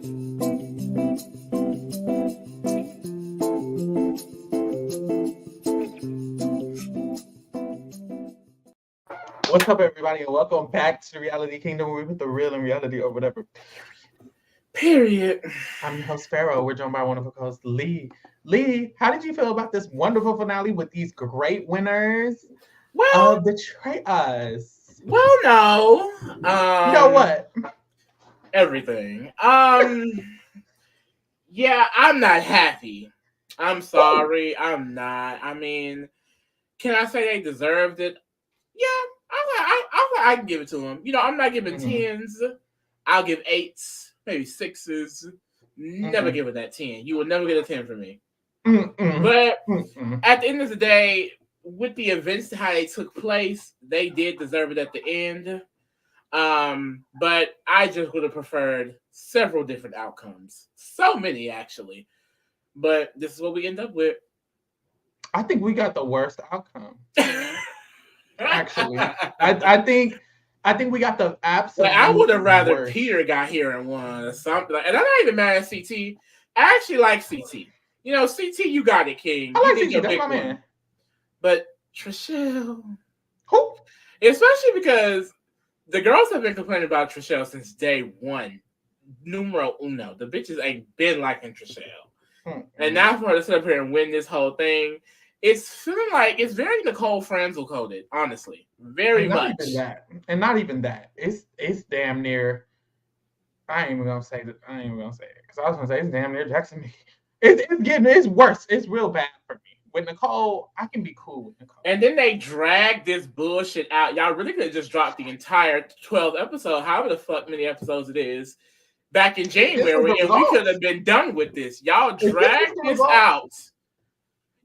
What's up, everybody, and welcome back to the Reality Kingdom, where we put the real in reality or whatever. Period. I'm your host, Pharaoh. We're joined by one of our hosts, Lee. Lee, how did you feel about this wonderful finale with these great winners Well, of the Traitors? no. You know what? Everything. Yeah, I'm not happy. I'm sorry. I'm not. I mean, can I say they deserved it? Yeah, I can give it to them. You know, I'm not giving tens. I'll give eights, maybe sixes. Never give it that 10. You will never get a 10 from me. But at the end of the day, with the events how they took place, they did deserve it at the end. But I just would have preferred several different outcomes. So many, actually. But this is what we end up with. I think we got the worst outcome. Actually, I think we got the absolute. Like, I would have rather worst. Peter got here and won or something. And I'm not even mad at CT. I actually like CT. You know, CT, you got it, King. I like you CT. That's my man. But Trishelle, who? Especially because the girls have been complaining about Trishelle since day one. Numero uno. The bitches ain't been liking Trishelle. And now for her to sit up here and win this whole thing, it's feeling like it's very Nicole Franzel coded, honestly. Very much. Not even that. It's damn near. I ain't even gonna say that. Because I was gonna say it's damn near Jackson. It's worse. It's real bad for me. With Nicole, I can be cool with Nicole. And then they drag this bullshit out. Y'all really could have just dropped the entire 12 episode, however the fuck many episodes it is, back in January, and we could have been done with this. Y'all dragged this out.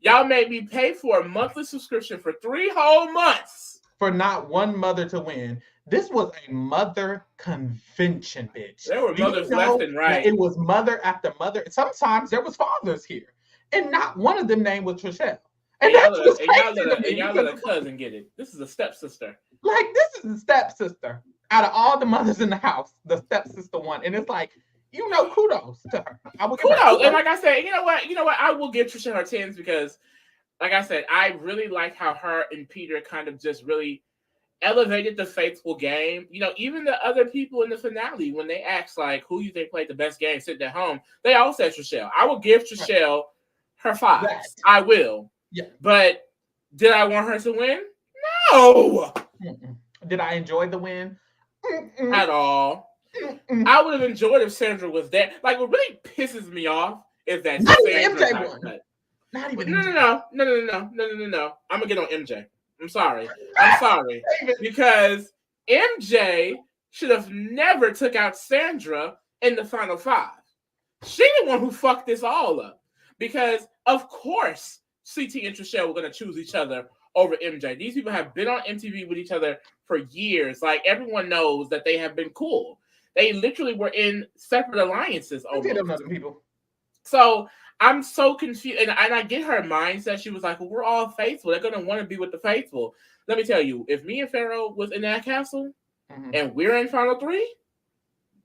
Y'all made me pay for a monthly subscription for 3 whole months. For not one mother to win. This was a mother convention, bitch. There were mothers left and right. It was mother after mother. Sometimes there was fathers here. And not one of them name was Trishelle. And y'all let a cousin get it. This is a stepsister. Like, this is a stepsister. Out of all the mothers in the house, the stepsister won. And it's like, you know, kudos to her. Kudos. And like I said, you know what? I will give Trishelle her 10s because, like I said, I really like how her and Peter kind of just really elevated the faithful game. You know, even the other people in the finale, when they asked, like, who you think played the best game sitting at home, they all said Trishelle. I will give Trishelle her 5s. Yes. I will. Yeah. But did I want her to win? No. Did I enjoy the win? At all. I would have enjoyed if Sandra was there. Like, what really pisses me off is that Sandra won. Not even No. I'm gonna get on MJ. I'm sorry. Because MJ should have never took out Sandra in the final 5. She the one who fucked this all up. Because of course CT and Trishelle were gonna choose each other over MJ. These people have been on MTV with each other for years. Like, everyone knows that they have been cool. They literally were in separate alliances over people. So I'm so confused. And I get her mindset. She was like, well, we're all faithful. They're going to want to be with the faithful. Let me tell you, if me and Pharaoh was in that castle and we're in Final 3,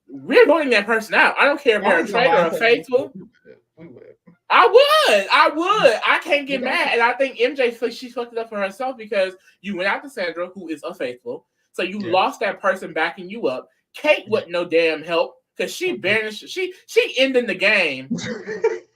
we're voting that person out. I don't care if they're a traitor or faithful. We would. I would. I can't get mad. And I think MJ, she fucked it up for herself because you went after Sandra, who is a faithful. So you lost that person backing you up. Kate wasn't no damn help because she banished. She ended the game.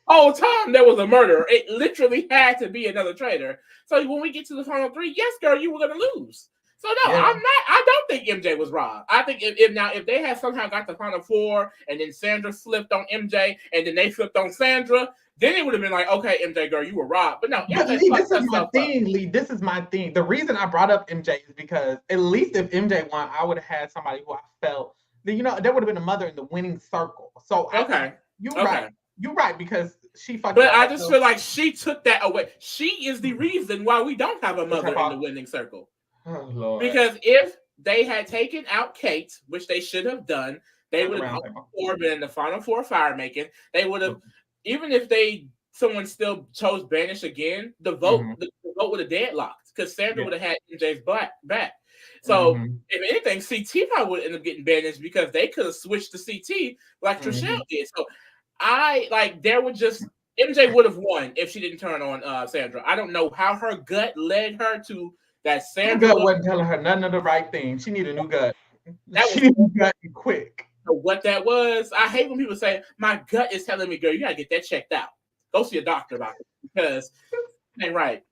Whole time there was a murder. It literally had to be another traitor. So when we get to the final 3, yes, girl, you were gonna lose. So no, I'm not. I don't think MJ was robbed. I think if they had somehow got the final 4 and then Sandra flipped on MJ and then they flipped on Sandra, then it would have been like, okay, MJ, girl, you were robbed. But no, Lee, this is my thing, Lee. This is my thing. The reason I brought up MJ is because at least if MJ won, I would have had somebody who I felt that, you know, there would have been a mother in the winning circle. So you're right. You're right, because she fucked up. But I just feel like she took that away. She is the reason why we don't have a mother in the winning circle. Oh, Lord. Because if they had taken out Kate, which they should have done, they would have been in the final 4 fire making. They would have, even if someone still chose banish again, the vote would have deadlocked. because Sandra would have had MJ's back. So if anything, CT probably would end up getting banished because they could have switched to CT like Trishelle did. So there would just MJ would have won if she didn't turn on Sandra. I don't know how her gut led her to that. Sandra her gut wasn't telling her none of the right things. She needed a new gut. She needed a new gut quick. What that was, I hate when people say my gut is telling me, girl, you gotta get that checked out. Go see a doctor about it because it ain't right.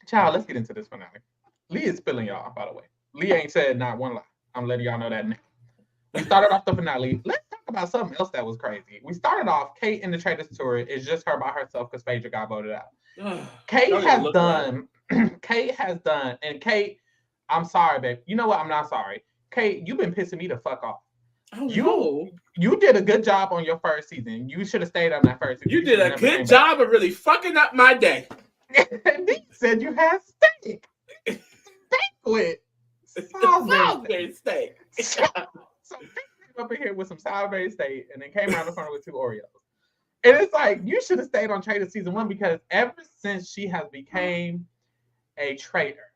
Child, let's get into this finale. Lee is spilling y'all, by the way. Lee ain't said not one lie. I'm letting y'all know that now. We started off the finale. Let's talk about something else that was crazy. We started off, Kate in the Traitors tour is just her by herself because Phaedra got voted out. Kate has done, and Kate, I'm sorry, babe. You know what? I'm not sorry. Kate, you've been pissing me the fuck off. Oh, you did a good job on your first season. You should have stayed on that first season. You did a good job of really fucking up my day. And he said you had steak. With Salisbury steak. So came up in here with some Salisbury steak and then came around the corner with 2 Oreos. And it's like, you should have stayed on Traitors season 1 because ever since she has became a traitor,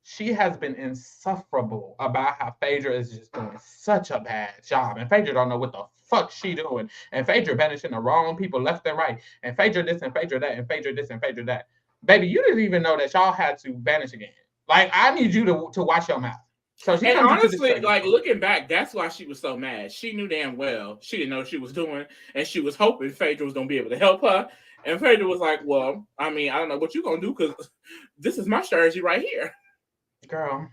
she has been insufferable about how Phaedra is just doing such a bad job. And Phaedra don't know what the fuck she doing. And Phaedra banishing the wrong people left and right. And Phaedra this and Phaedra that and Phaedra this and Phaedra that. Baby, you didn't even know that y'all had to banish again. Like, I need you to watch your mouth. So she and honestly, like looking back, that's why she was so mad. She knew damn well she didn't know what she was doing, and she was hoping Phaedra was gonna be able to help her. And Phaedra was like, "Well, I mean, I don't know what you're gonna do because this is my strategy right here." Girl.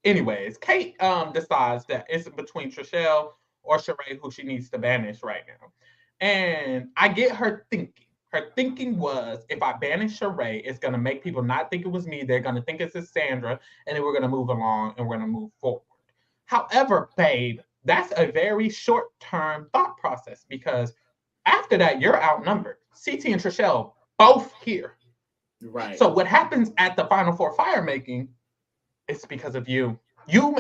Anyways, Kate decides that it's between Trishelle or Sheree who she needs to banish right now, and I get her thinking. Her thinking was, if I banish Sheree, it's going to make people not think it was me. They're going to think it's Sandra, and then we're going to move along and we're going to move forward. However, babe, that's a very short-term thought process because after that, you're outnumbered. CT and Trishelle both here. Right. So what happens at the Final Four fire making is because of you. You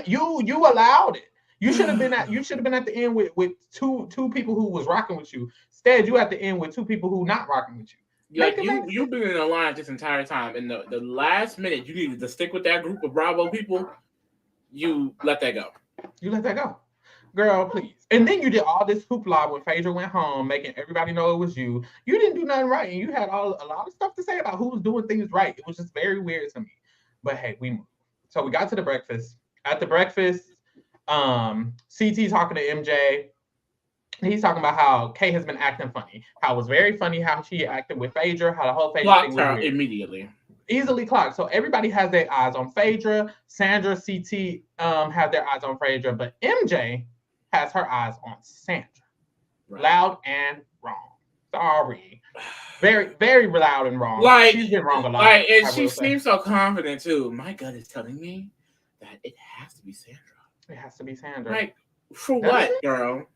allowed it. You should have been at the end with two people who was rocking with you. Instead, you at the end with 2 people who not rocking with you. Like you've been in alliance this entire time. In the last minute, you needed to stick with that group of Bravo people. You let that go. You let that go. Girl, please. And then you did all this hoopla when Phaedra went home, making everybody know it was you. You didn't do nothing right. And you had a lot of stuff to say about who was doing things right. It was just very weird to me. But hey, we moved. So we got to the breakfast. At the breakfast, CT talking to MJ. He's talking about how Kate has been acting funny. How it was very funny how she acted with Phaedra, how the whole Phaedra thing was weird. Immediately. Easily clocked. So everybody has their eyes on Phaedra. Sandra, CT have their eyes on Phaedra, but MJ has her eyes on Sandra. Right. Loud and wrong. Sorry. Very, very loud and wrong. Like, she's been wrong a lot. Like, and she seems so confident too. My gut is telling me that it has to be Sandra. It has to be Sandra. Like, for what, girl?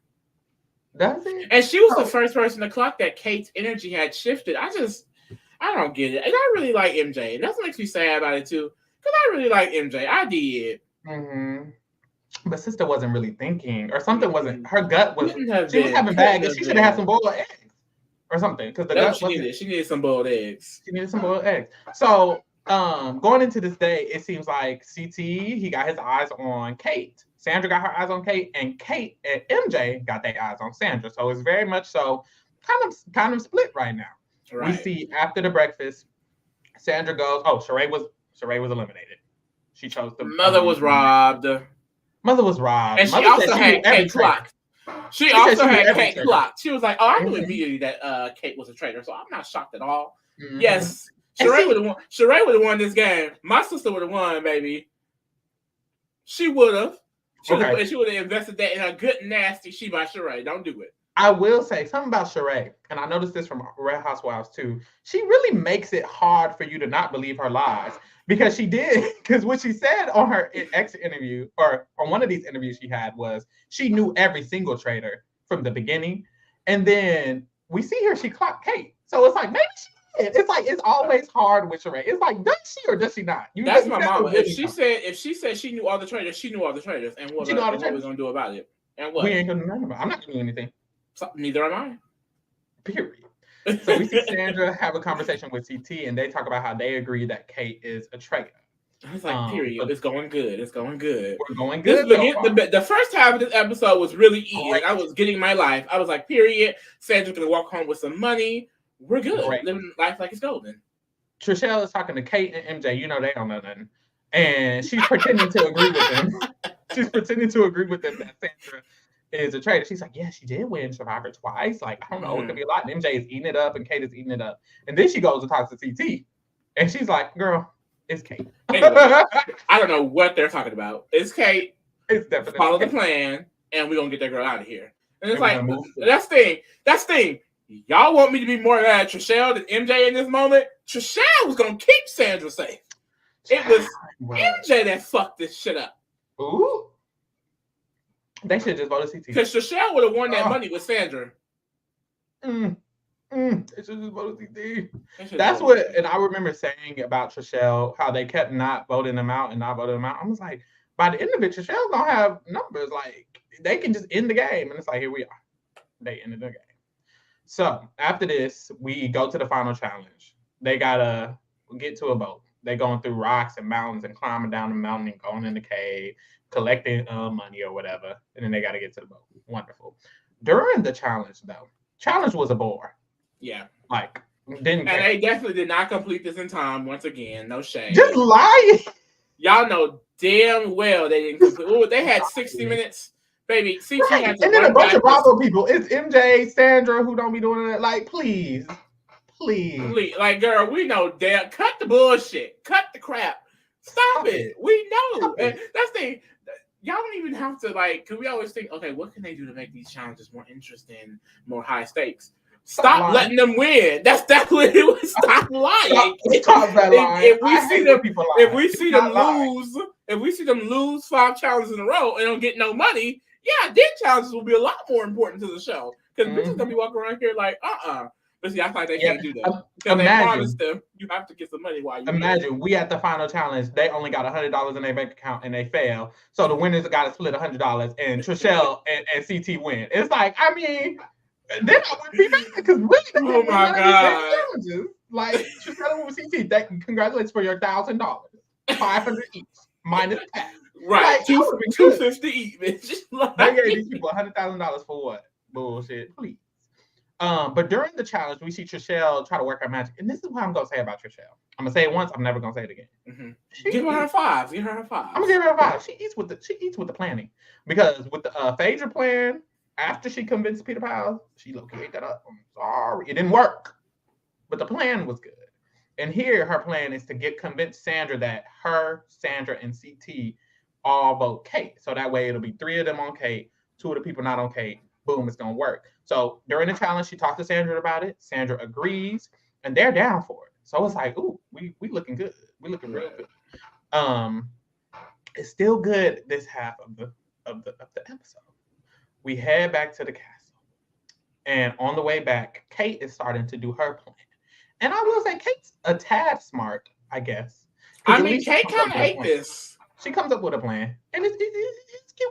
Does it? And she was the first person to clock that Kate's energy had shifted. I don't get it. And I really like MJ. And that's what makes me sad about it too. Because I really like MJ. I did. Mm-hmm. But sister wasn't really thinking, or something wasn't. Her gut was. She was having bad. She should have had some boiled eggs, or something. Because the gut she needed. She needed some boiled eggs. She needed some boiled eggs. So, going into this day, it seems like CT he got his eyes on Kate. Sandra got her eyes on Kate, and Kate and MJ got their eyes on Sandra. So it's very much so kind of split right now. Right. We see after the breakfast, Sandra goes, "Oh, Sheree was eliminated. She chose the mother was robbed. Mother was robbed. And she also had Kate clocked. She also had Kate clocked. She was like, "Oh, I knew immediately that Kate was a traitor, so I'm not shocked at all." Mm-hmm. Yes, Sheree would have won. Sheree would have won this game. My sister would have won, baby. She would have. She would have invested that in a good nasty She by Sheree. Don't do it. I will say something about Sheree, and I noticed this from Real Housewives too. She really makes it hard for you to not believe her lies because she did. Because what she said on her exit interview, or on one of these interviews she had, was she knew every single traitor from the beginning, and then we see her she clocked Kate. So it's like maybe she did. It's like it's always hard with Sheree. It's like does she or does she not? That's my mama. If she said she knew all the traitors, she knew all the traitors, and what are we gonna do about it? And what? We ain't gonna do nothing about it. I'm not gonna do anything. Neither am I. Period. So we see Sandra have a conversation with CT, and they talk about how they agree that Kate is a traitor. I was like, period. It's going good. It's going good. We're going good. The first half of this episode was really easy. I was getting my life. I was like, period. Sandra's gonna walk home with some money. We're good. Living life like it's golden. Trishelle is talking to Kate and MJ. You know they don't know nothing. And she's pretending to agree with them. She's pretending to agree with them that Sandra is a traitor. She's like, yeah, she did win Survivor twice. Like, I don't know, it could be a lot. And MJ is eating it up and Kate is eating it up. And then she goes and talks to CT. And she's like, girl, it's Kate. Anyway, I don't know what they're talking about. It's Kate. It's definitely follow the plan, and we're gonna get that girl out of here. And it's like that's the thing. Y'all want me to be more mad at Trishelle than MJ in this moment? Trishelle was gonna keep Sandra safe. It was MJ that fucked this shit up. Ooh. They should just vote CT. Because Trishelle would have won that money with Sandra. They should just vote CT. That's what, and I remember saying about Trishelle, how they kept not voting them out and not voting them out. I was like, by the end of it, Trishelle don't have numbers. Like, they can just end the game. And it's like, here we are. They ended the game. So after this, we go to the final challenge. They gotta get to a boat. They're going through rocks and mountains and climbing down the mountain and going in the cave, collecting money or whatever. And then they got to get to the boat. Wonderful. During the challenge, though, challenge was a bore. Yeah. Like, they definitely did not complete this in time. Once again, no shame. Just lying. Y'all know damn well they didn't complete. Oh, they had 60 minutes. Baby, CT had to and then a bunch of Bravo people. It's MJ, Sandra, who don't be doing it. Like, please. Like, girl, we know damn. Cut the bullshit. Cut the crap. Stop it. We know. And that's the thing. Y'all don't even have to, like, because we always think, okay, what can they do to make these challenges more interesting, more high stakes? Stop letting them win. That's what it was. Stop lying. If we see them lose 5 challenges in a row and don't get no money, yeah, their challenges will be a lot more important to the show. Because bitches gonna be walking around here like, But see, I thought they can't do that. Because they promised them you have to get some money while you imagine we at the final challenge, they only got $100 in their bank account and they fail. So the winners got to split $100 and Trishelle and CT win. It's like, I mean, then I wouldn't be mad because really, oh my god, like Trishelle with CT, congratulations for your $1,000, $500 each minus tax. Right, like, $250 each, bitch. Like, they gave these people $100,000 for what? Bullshit, please. But during the challenge, we see Trishelle try to work her magic. And this is what I'm going to say about Trishelle. I'm going to say it once. I'm never going to say it again. Mm-hmm. Give her a 5. Give her a 5. I'm going to give her a 5. She eats with the planning. Because with the Phaedra plan, after she convinced Peter Powell, she low-key ate that up. I'm sorry. It didn't work. But the plan was good. And here, her plan is to convince Sandra that her, Sandra, and CT all vote Kate. So that way, it'll be 3 of them on Kate, 2 of the people not on Kate. Boom, it's going to work. So during the challenge, she talked to Sandra about it. Sandra agrees, and they're down for it. So it's like, ooh, we looking good. We looking real good. It's still good this half of the episode. We head back to the castle, and on the way back, Kate is starting to do her plan. And I will say, Kate's a tad smart, I guess. I mean, Kate kind of hate this. She comes up with a plan, and it's cute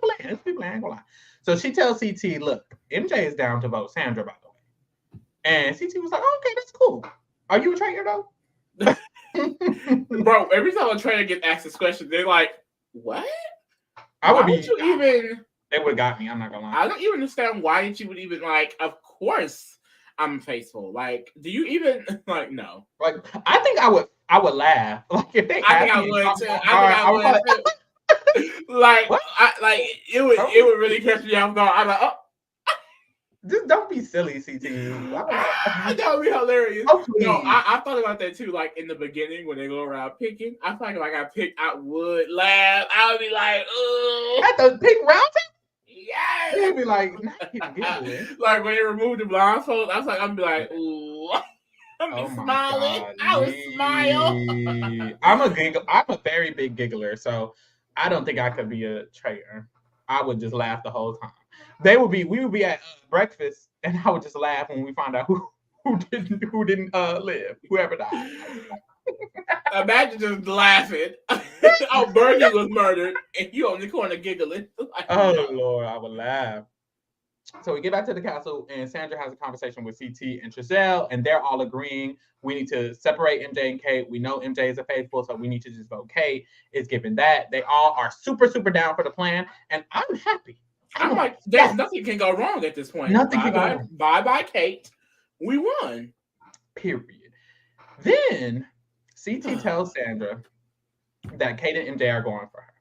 plan. It's cute plan. I ain't gonna lie. So she tells CT, look, MJ is down to vote Sandra, by the way. And CT was like, oh, okay, that's cool. Are you a traitor, though? Bro, every time a traitor gets asked this question, they're like, what? Why would you even... They would have got me, I'm not going to lie. I don't even understand why you would even, like, of course I'm faithful. Like, do you even, like, no. Like, I think I would laugh. Like, if they I think I would, too. I would, too. Like, it would really catch me off guard. I'm like, oh. Just don't be silly, CT. That would be hilarious. Oh, no, I thought about that too. Like in the beginning when they go around picking, I feel like if I got picked, I would laugh. I would be like, oh. At the pick round table? Yes. They'd be like, like when they removed the blindfold, I was like, I'd be like, ooh. I'd be smiling. God. I would smile. I'm a very big giggler, so I don't think I could be a traitor. I would just laugh the whole time. We would be at breakfast, and I would just laugh when we find out who didn't live, whoever died. Imagine just laughing. Oh, Bernie was murdered, and you on the corner giggling. Oh Lord, I would laugh. So we get back to the castle, and Sandra has a conversation with CT and Trishelle, and they're all agreeing we need to separate MJ and Kate. We know MJ is a faithful, so we need to just vote Kate. It's given that. They all are super, super down for the plan, and I'm happy. I'm like, there's nothing can go wrong at this point. Nothing can go wrong. Bye, Kate. We won. Period. Then CT tells Sandra that Kate and MJ are going for her.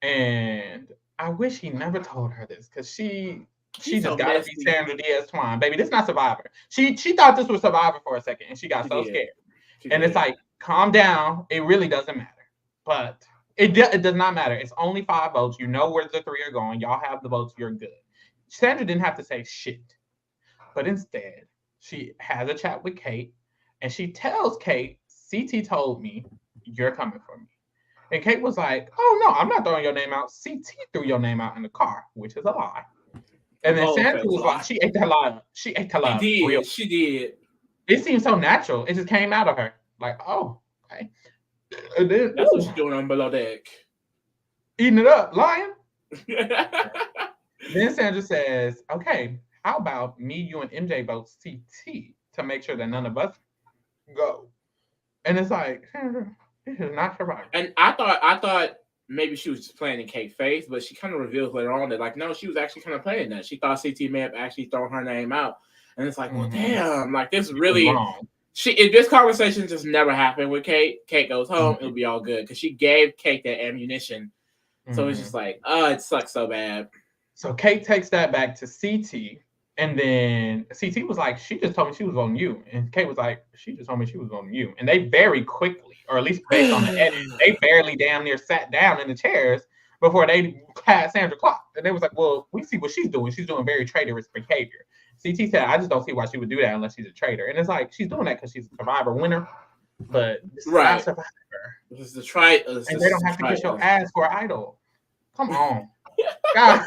And I wish he never told her this, because she just so gotta be Sandra Diaz-Twine. Baby, this is not Survivor. She thought this was Survivor for a second, and she got so scared. It's like, calm down. It really doesn't matter. But it does not matter. It's only 5 votes. You know where the 3 are going. Y'all have the votes. You're good. Sandra didn't have to say shit. But instead, she has a chat with Kate, and she tells Kate, CT told me you're coming for me. And Kate was like, oh, no, I'm not throwing your name out. CT threw your name out in the car, which is a lie. And then Sandra was like, she ate that lie up. She ate that lie up. She did. It seemed so natural. It just came out of her. Like, oh, okay. And then, that's what she's doing on Below Deck. Eating it up, lying. Then Sandra says, okay, how about me, you, and MJ vote CT to make sure that none of us go? And it's like, Sandra, this is not Survivor. And I thought maybe she was just playing in Kate's face, but she kind of reveals later on that, like, no, she was actually kind of playing that. She thought CT may have actually thrown her name out. And it's like, well, damn, like, this really... If this conversation just never happened with Kate, Kate goes home, it'll be all good. Because she gave Kate that ammunition. So it's just like, oh, it sucks so bad. So Kate takes that back to CT. And then CT was like, she just told me she was on you. And Kate was like, she just told me she was on you. And they very quickly, or at least based on the edit, they barely damn near sat down in the chairs before they had Sandra Clock. And they was like, well, we see what she's doing. She's doing very traitorous behavior. CT said, I just don't see why she would do that unless she's a traitor. And it's like, she's doing that because she's a Survivor winner. But this is not Survivor. This is the Traitors. And they don't have to kiss your ass for an idol. Come on. God.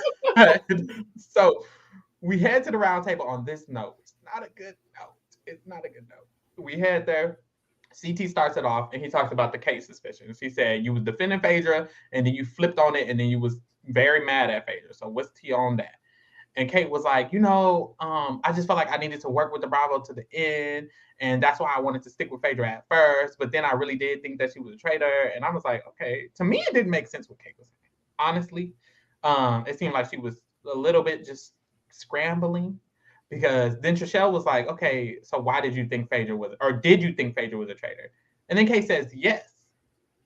So we head to the round table on this note. It's not a good note. It's not a good note. We head there. CT starts it off, and he talks about the case suspicions. He said, you was defending Phaedra, and then you flipped on it, and then you was very mad at Phaedra. So what's T on that? And Kate was like, I just felt like I needed to work with the Bravo to the end. And that's why I wanted to stick with Phaedra at first. But then I really did think that she was a traitor. And I was like, okay. To me, it didn't make sense what Kate was saying. Honestly, it seemed like she was a little bit just scrambling. Because then Trishelle was like, okay, so why did you think Phaedra was, or did you think Phaedra was a traitor? And then Kate says, yes.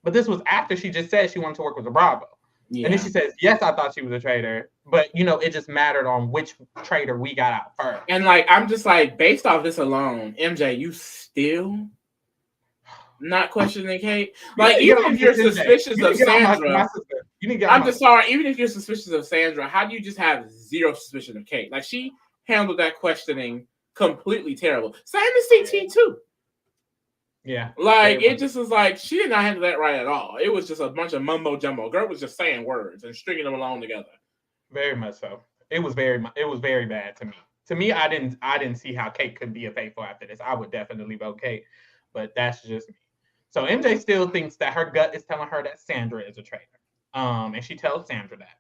But this was after she just said she wanted to work with the Bravo. Yeah. And then she says, yes, I thought she was a traitor, but, it just mattered on which traitor we got out first. And, like, I'm just like, based off this alone, MJ, you still not questioning Kate? Like, even if you're suspicious of Sandra, I'm just sorry, even if you're suspicious of Sandra, how do you just have zero suspicion of Kate? Like, she handled that questioning completely terrible. Same as CT, too. Yeah. Like, it just was like, she did not handle that right at all. It was just a bunch of mumbo jumbo. Girl was just saying words and stringing them along together. Very much so. It was very bad to me. To me, I didn't see how Kate could be a faithful after this. I would definitely vote Kate, but that's just me. So MJ still thinks that her gut is telling her that Sandra is a traitor. And she tells Sandra that.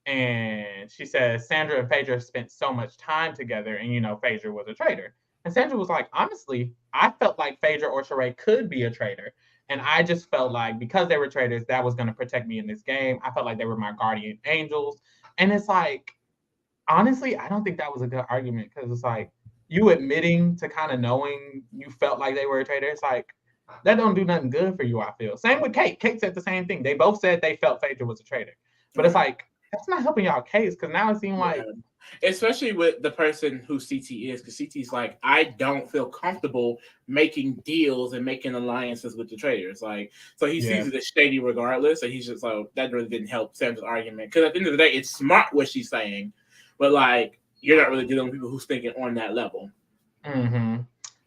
And she says Sandra and Phaedra spent so much time together, and Phaedra was a traitor. And Sandra was like, honestly, I felt like Phaedra or Sheree could be a traitor. And I just felt like because they were traitors, that was going to protect me in this game. I felt like they were my guardian angels. And it's like, honestly, I don't think that was a good argument, because it's like you admitting to kind of knowing you felt like they were a traitor. It's like, that don't do nothing good for you, I feel. Same with Kate. Kate said the same thing. They both said they felt Phaedra was a traitor. But it's like, that's not helping y'all case, because now it seems like... Especially with the person who CT is, because CT's like, I don't feel comfortable making deals and making alliances with the traitors. Like, so he sees it as shady regardless, and he's just like, that really didn't help Sandra's argument. Because at the end of the day, it's smart what she's saying, but like, you're not really dealing with people who's thinking on that level. Mm-hmm.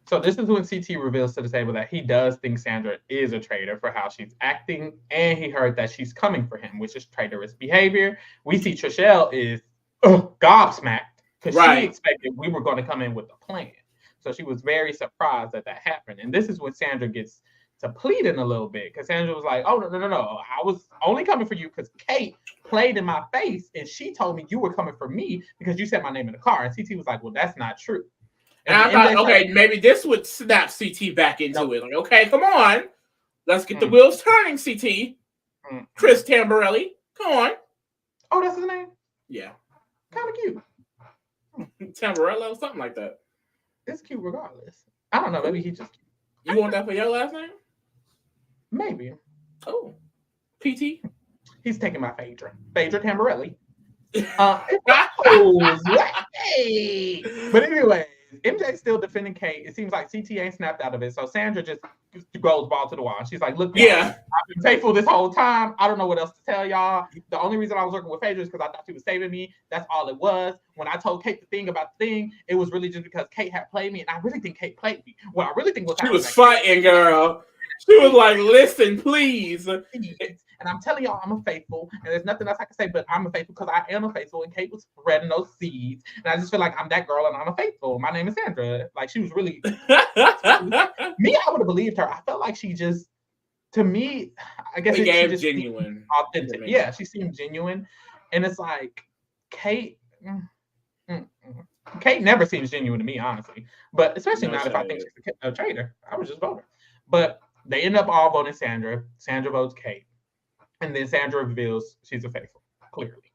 So this is when CT reveals to the table that he does think Sandra is a traitor for how she's acting, and he heard that she's coming for him, which is traitorous behavior. We see Trishelle is gobsmacked, because she expected we were going to come in with a plan. So she was very surprised that happened. And this is when Sandra gets to pleading a little bit because Sandra was like, "Oh no! I was only coming for you because Kate played in my face and she told me you were coming for me because you said my name in the car." And CT was like, "Well, that's not true." And I thought, okay, maybe this would snap CT back into it. Like, okay, come on, let's get the wheels turning, CT. Chris Tamborelli, come on. Oh, that's his name. Yeah, kind of cute. Tamborello, something like that. It's cute regardless. I don't know. Maybe he just. You want that for your last name? Maybe. Oh, PT. He's taking my Phaedra Tamborelli. But anyway, MJ's still defending Kate. It seems like CT ain't snapped out of it. So Sandra just goes ball to the wall. She's like, look, I've been faithful this whole time. I don't know what else to tell y'all. The only reason I was working with Phaedra is because I thought she was saving me. That's all it was. When I told Kate the thing about the thing, it was really just because Kate had played me. And I really think Kate played me. What I really think was she was fighting, girl. She was like, listen, please. And I'm telling y'all, I'm a faithful, and there's nothing else I can say, but I'm a faithful because I am a faithful, and Kate was spreading those seeds, and I just feel like I'm that girl, and I'm a faithful. My name is Sandra. Like, she was really, me, I would have believed her. I felt like she just, to me, I guess she just genuine. Authentic. Yeah, she seemed genuine, and it's like, Kate never seems genuine to me, honestly, but especially not if I think she's a traitor. I would just vote her. But they end up all voting Sandra. Sandra votes Kate. And then Sandra reveals she's a faithful, clearly.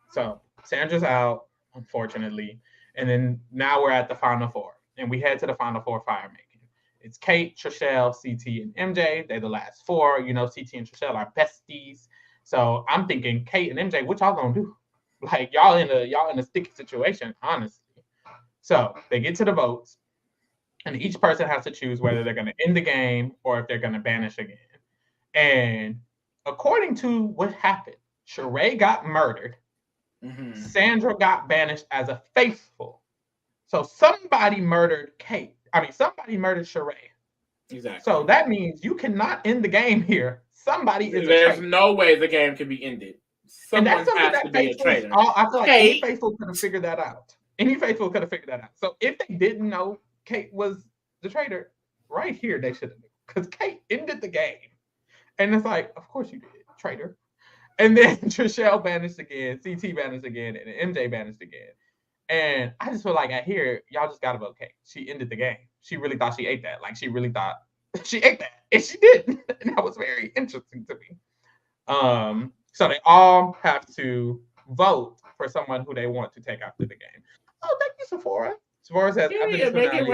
So Sandra's out, unfortunately. And then now we're at the Final Four. And we head to the Final Four fire making. It's Kate, Trishelle, CT, and MJ. They're the last four. You know, CT and Trishelle are besties. So I'm thinking, Kate and MJ, what y'all gonna do? Like, y'all in a sticky situation, honestly. So they get to the votes. And each person has to choose whether they're gonna end the game or if they're gonna banish again. And according to what happened, Sheree got murdered. Mm-hmm. Sandra got banished as a faithful. So somebody murdered Kate. Somebody murdered Sheree. Exactly. So that means you cannot end the game here. Somebody is There's no way the game can be ended. Someone has to be a traitor. I feel like any faithful could have figured that out. So if they didn't know Kate was the traitor, right here they should have known. Because Kate ended the game. And it's like, of course you did, traitor. And then Trishelle banished again, CT banished again, and MJ banished again. And I just feel like I hear y'all just gotta vote Kate. She ended the game. She really thought she ate that. Like, she really thought she ate that. And she didn't. And that was very interesting to me. So they all have to vote for someone who they want to take after the game. Oh, thank you, Sephora. Sephora says, after this finale,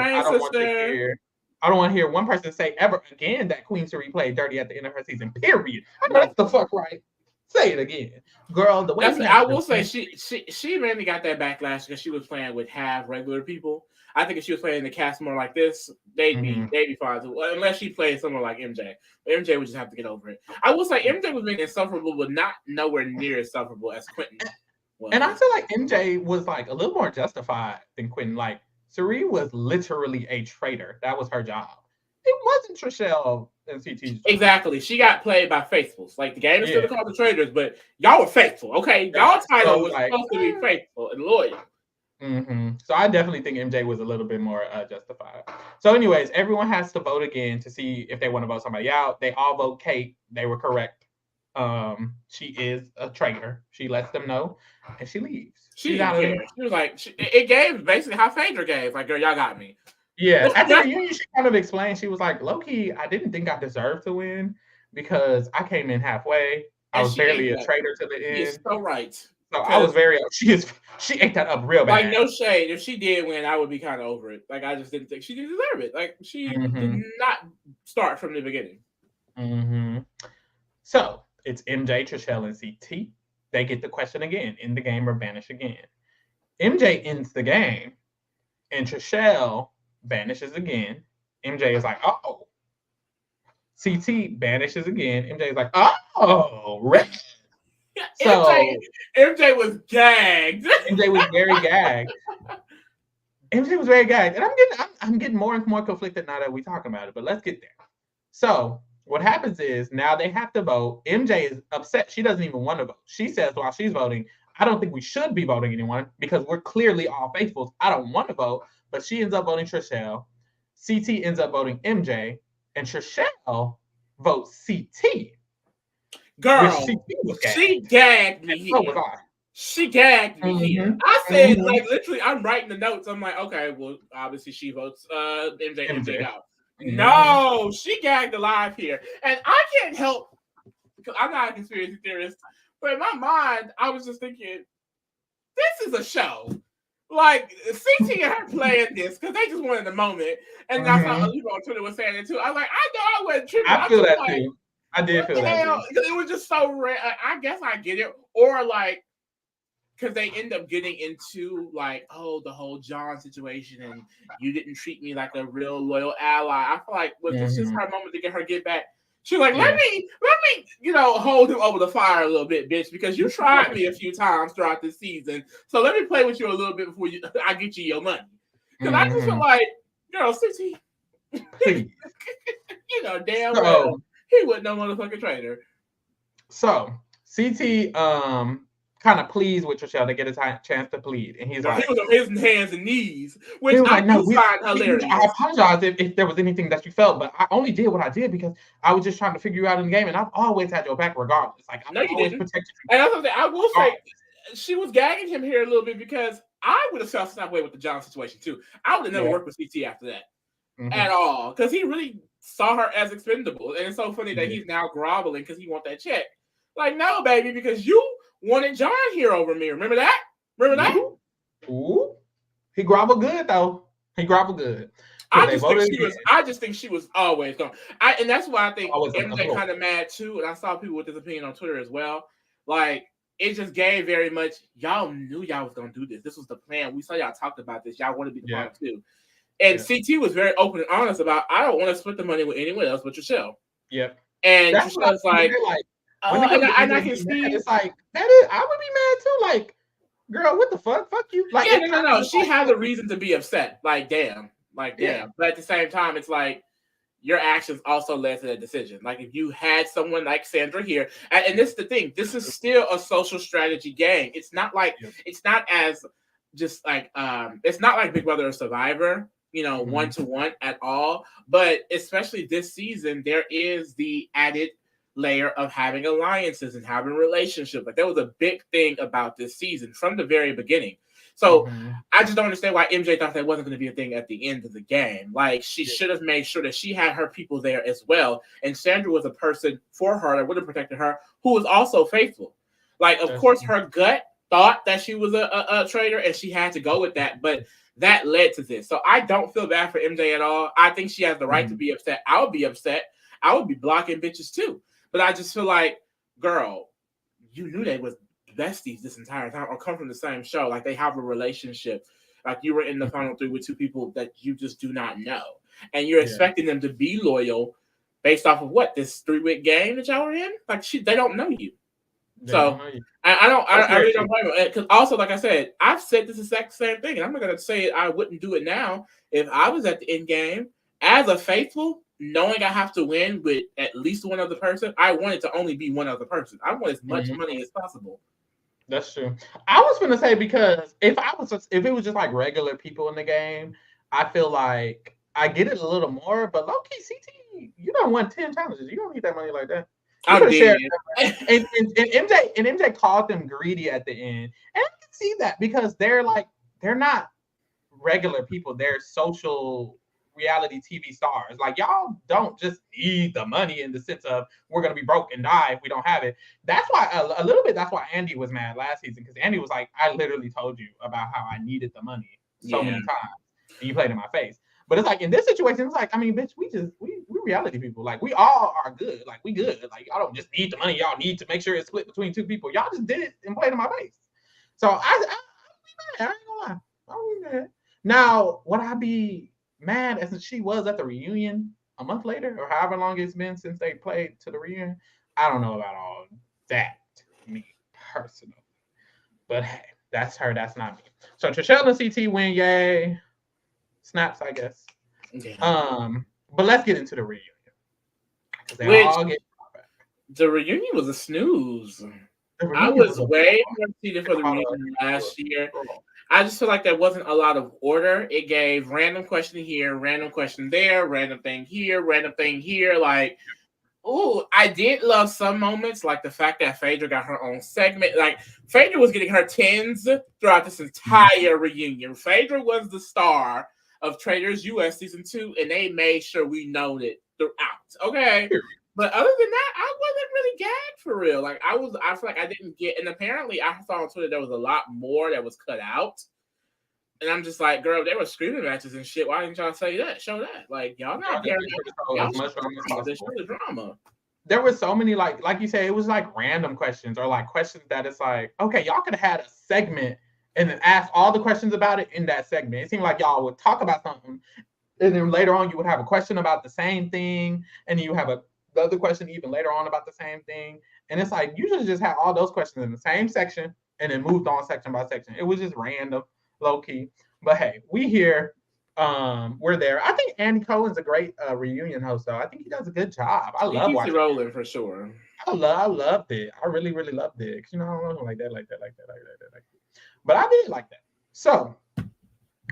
I don't want to hear one person say ever again that Queen Cherie played dirty at the end of her season. Period. I know that's the fuck right. Say it again, girl. The way I will say she mainly got that backlash because she was playing with half regular people. I think if she was playing the cast more like this, they'd be fine too. Unless she played someone like MJ. MJ would just have to get over it. I will say MJ was being insufferable, but not nowhere near as insufferable as Quentin was. And I feel like MJ was like a little more justified than Quentin. Like, Cherie was literally a traitor. That was her job. It wasn't Trishelle and CT's job. Exactly. She got played by faithfuls. Like, the game is still called the Traitors, but y'all were faithful, okay? Y'all title was supposed to be faithful and loyal. Mm-hmm. So I definitely think MJ was a little bit more justified. So anyways, everyone has to vote again to see if they want to vote somebody out. They all vote Kate. They were correct. She is a traitor. She lets them know, and she leaves. She didn't care. She was like, it gave basically how Phaedra gave. Like, girl, y'all got me. Yeah. At the reunion, she kind of explained. She was like, low-key, I didn't think I deserved to win because I came in halfway. I was barely a traitor to the end. You're so right. So I was very. She ate that up real bad. Like, no shade. If she did win, I would be kind of over it. Like, I just didn't think she didn't deserve it. Like, she did not start from the beginning. Mm-hmm. So it's MJ, Trishelle, and CT. They get the question again: end the game or banish again. MJ ends the game, and Trishelle banishes again. MJ is like, oh. CT banishes again. MJ is like, oh, right. So MJ was gagged. MJ was very gagged. MJ was very gagged, and I'm getting more and more conflicted now that we talk about it. But let's get there. So what happens is now they have to vote. MJ is upset. She doesn't even want to vote. She says while she's voting, I don't think we should be voting anyone because we're clearly all faithfuls. I don't want to vote, but she ends up voting Trishelle. CT ends up voting MJ, and Trishelle votes CT. Girl, she gagged me here. So was I. She gagged me here. I said, like, literally, I'm writing the notes. I'm like, okay, well, obviously she votes MJ out. No, she gagged alive here. And I can't help, because I'm not a conspiracy theorist, but in my mind, I was just thinking, this is a show. Like, CT and her playing this, because they just wanted the moment. And that's how other people on Twitter were saying it too. I was like, I know I wasn't tripping. I feel that too. I did feel that too. Because it was just so rare. I guess I get it. Or like, because they end up getting into like, oh, the whole John situation, and you didn't treat me like a real loyal ally. I feel like was just her moment to get back. She's like, let me, hold him over the fire a little bit, bitch, because you tried me a few times throughout this season. So let me play with you a little bit before I get you your money. Because I just feel like, girl, CT, please, damn well he wasn't no motherfucking traitor. So CT kind of pleads with Trishelle to get a chance to plead, and he's like, he was on his hands and knees, which I find hilarious. I apologize if there was anything that you felt, but I only did what I did because I was just trying to figure you out in the game, and I've always had your back regardless. Like I've always protected you. And I will say, she was gagging him here a little bit because I would have felt that way with the John situation too. I would have never worked with CT after that at all, because he really saw her as expendable, and it's so funny that he's now groveling because he wants that check. Like, no, baby, because you wanted John here over me. Remember that? Ooh. He groveled good though. He groveled good. I just think she was always going. And that's why I think MJ kind of mad too. And I saw people with this opinion on Twitter as well. Like, it just gave very much, y'all knew y'all was gonna do this. This was the plan. We saw y'all talked about this. Y'all want to be the part too. And CT was very open and honest about, I don't want to split the money with anyone else but Trishelle. Yep. And Trichelle's like, and I can see it's like that is. I would be mad too. Like, girl, what the fuck? Fuck you. Like, no. She has a reason to be upset. Like, damn. But at the same time, it's like your actions also led to that decision. Like, if you had someone like Sandra here, and this is the thing. This is still a social strategy game. It's not like it's not as just like it's not like Big Brother or Survivor. 1-to-1 at all. But especially this season, there is the added layer of having alliances and having relationships. Like, that was a big thing about this season from the very beginning. So I just don't understand why MJ thought that wasn't going to be a thing at the end of the game. Like, she should have made sure that she had her people there as well. And Sandra was a person for her that would have protected her, who was also faithful. Like, of course, her gut thought that she was a traitor, and she had to go with that. But that led to this. So I don't feel bad for MJ at all. I think she has the right to be upset. I would be upset. I would be blocking bitches too. But I just feel like, girl, you knew they was besties this entire time, or come from the same show. Like, they have a relationship. Like, you were in the final 3 with 2 people that you just do not know. And you're expecting them to be loyal based off of what? This 3-week game that y'all were in? Like, they don't know you. I really don't blame her. Because also, like I said, I've said this exact same thing, and I'm not going to say I wouldn't do it now. If I was at the end game, as a faithful, knowing I have to win with at least one other person, I want it to only be one other person. I want as much money as possible. That's true. I was going to say, because if it was just like regular people in the game, I feel like I get it a little more. But low-key, CT, you don't want 10 challenges. You don't need that money like that. I did. And MJ called them greedy at the end. And I can see that, because they're not regular people. They're social reality TV stars. Like, y'all don't just need the money in the sense of we're gonna be broke and die if we don't have it. That's why a little bit. That's why Andy was mad last season, because Andy was like, I literally told you about how I needed the money so many times, and you played in my face. But it's like, in this situation, it's like, I mean, bitch, we reality people. Like, we all are good. Like, we good. Like, y'all don't just need the money. Y'all need to make sure it's split between 2 people. Y'all just did it and played in my face. So I ain't gonna lie. I don't be mad. Now, would I be mad as she was at the reunion a month later, or however long it's been since they played to the reunion? I don't know about all that, me personally. But hey, that's her. That's not me. So Trishelle and CT win. Yay. Snaps, I guess. Yeah. But let's get into the reunion. The reunion was a snooze. I was way more excited for the reunion last year. I just feel like there wasn't a lot of order. It gave random question here, random question there, random thing here, random thing here. Like, oh, I did love some moments, like the fact that Phaedra got her own segment. Like, Phaedra was getting her tins throughout this entire reunion. Phaedra was the star of Traitors US Season 2, and they made sure we know it throughout. Okay. But other than that, I wasn't really gagged for real. Like, I feel like I didn't get, and apparently I saw on Twitter there was a lot more that was cut out. And I'm just like, girl, they were screaming matches and shit. Why didn't y'all say that? Show that. Like, y'all not there. Y'all show the drama. There were so many, like you say, it was like random questions or like questions that it's like, okay, y'all could have had a segment and then ask all the questions about it in that segment. It seemed like y'all would talk about something, and then later on you would have a question about the same thing, and you have another question even later on about the same thing. And it's like, you should have just had all those questions in the same section and then moved on section by section. It was just random, low key. But hey, we here. We're there. I think Andy Cohen's a great reunion host, though. I think he does a good job. I love watching it rolling for sure. I loved it. I really, really loved it. You know, I don't know, like that. But I did like that. So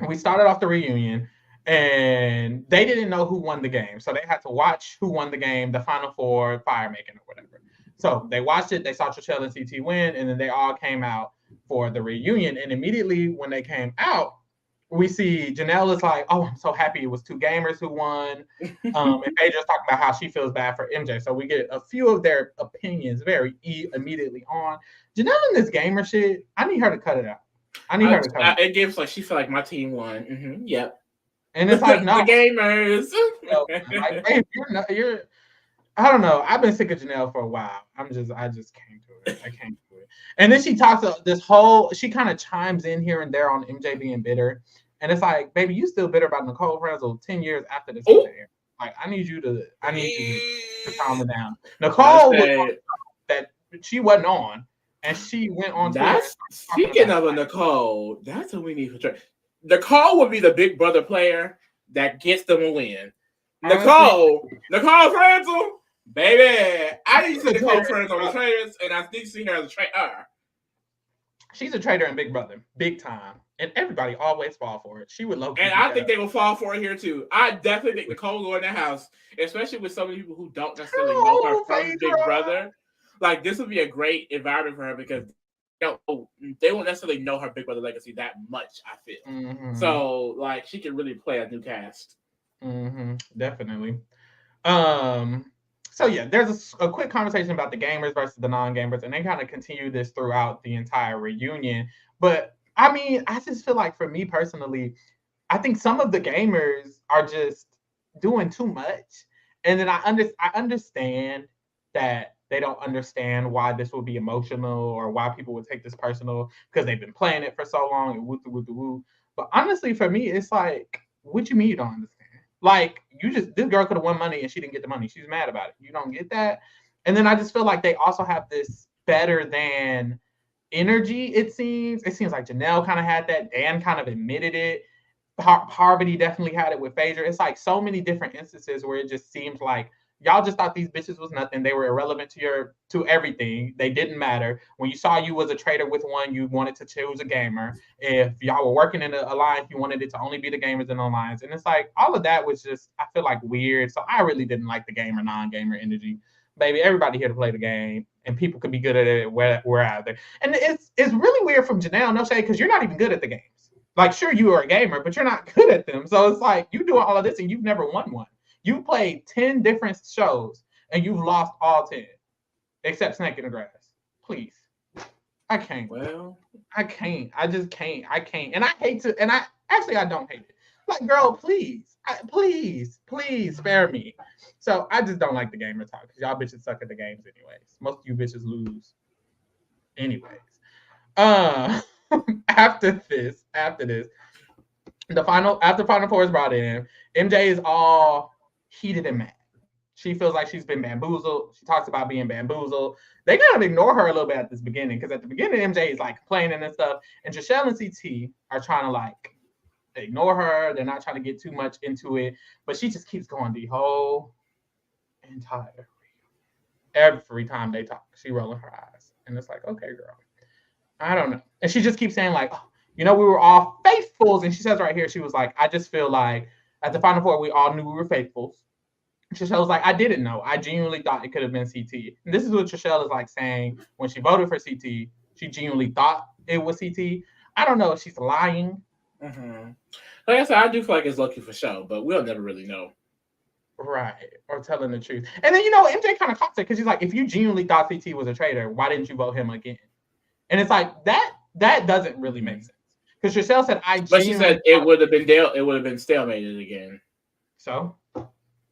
we started off the reunion, and they didn't know who won the game, so they had to watch who won the game, the Final Four fire making or whatever. So they watched it. They saw Trishelle and CT win, and then they all came out for the reunion. And immediately when they came out, we see Janelle is like, oh, I'm so happy it was two gamers who won. And Phaedra's talking about how she feels bad for MJ. So we get a few of their opinions very immediately on. Janelle in this gamer shit, I need her to cut it out. I need her to cut it out. It gives like she feel like my team won. Mm-hmm. Yep. And it's like, no. The gamers. Like, babe, you're I don't know. I've been sick of Janelle for a while. I just can't do it. I can't do it. And then she talks this whole, she kind of chimes in here and there on MJ being bitter. And it's like, baby, you still bitter about Nicole Franzel 10 years after this. Like, I need you to calm it down. Nicole was that she wasn't on, and she went on. That's speaking of a Nicole. That's what we need for sure. Nicole would be the big brother player that gets them a win. Nicole Franzel, baby. I need to see Nicole Franzel on the Traitors, and I need to see her as a traitor. She's a traitor in Big Brother, big time. And everybody always fall for it. She would love. And I think they will fall for it here too. I definitely think Nicole will go in the house, especially with so many people who don't necessarily know her from Big Brother. Like, this would be a great environment for her because they won't necessarily know her Big Brother legacy that much, I feel. Mm-hmm. So, like, she can really play a new cast. Mm-hmm. Definitely. So yeah, there's a quick conversation about the gamers versus the non-gamers, and they kind of continue this throughout the entire reunion. But I mean, I just feel like for me personally, I think some of the gamers are just doing too much. And then I understand that they don't understand why this will be emotional or why people would take this personal because they've been playing it for so long and woo. But honestly, for me, it's like, what you mean you don't understand? Like, this girl could have won money and she didn't get the money. She's mad about it. You don't get that. And then I just feel like they also have this better than energy, it seems. It seems like Janelle kind of had that. Dan kind of admitted it. Parvati definitely had it with Phaedra. It's like so many different instances where it just seems like y'all just thought these bitches was nothing. They were irrelevant to everything. They didn't matter. When you saw you was a traitor with one, you wanted to choose a gamer. If y'all were working in an alliance, you wanted it to only be the gamers in the alliance. And it's like all of that was just, I feel like, weird. So I really didn't like the gamer, non-gamer energy. Baby, everybody here to play the game, and people could be good at it wherever. And it's really weird from Janelle, no shade, because you're not even good at the games. Like, sure, you are a gamer, but you're not good at them. So it's like, you doing all of this and you've never won one. You played 10 different shows and you've lost all 10, except Snake in the Grass. Please. I can't. Well, I can't. I just can't. I can't. And I hate to, and I don't hate it. Like, girl, please, please spare me. So I just don't like the gamer talk because y'all bitches suck at the games anyways. Most of you bitches lose anyways. After this, after Final Four is brought in, MJ is all heated and mad. She feels like she's been bamboozled. She talks about being bamboozled. They kind of ignore her a little bit at this beginning because at the beginning, MJ is like complaining and stuff, and Trishelle and CT are trying to like ignore her. They're not trying to get too much into it, but she just keeps going the whole entire every time they talk. She rolling her eyes, and it's like, okay, girl. I don't know. And she just keeps saying like, oh, We were all faithfuls. And she says right here, she was like, I just feel like at the Final Four, we all knew we were faithfuls. Trishelle was like, I didn't know. I genuinely thought it could have been CT. And this is what Trishelle is like saying when she voted for CT. She genuinely thought it was CT. I don't know if she's lying. Mm-hmm. Like I said, I do feel like it's lucky for show, but we'll never really know. Right. Or telling the truth. And then, MJ kind of caught it because she's like, if you genuinely thought CT was a traitor, why didn't you vote him again? And it's like, that doesn't really make sense. Because Trishelle said, But she said it would have been stalemated again. So?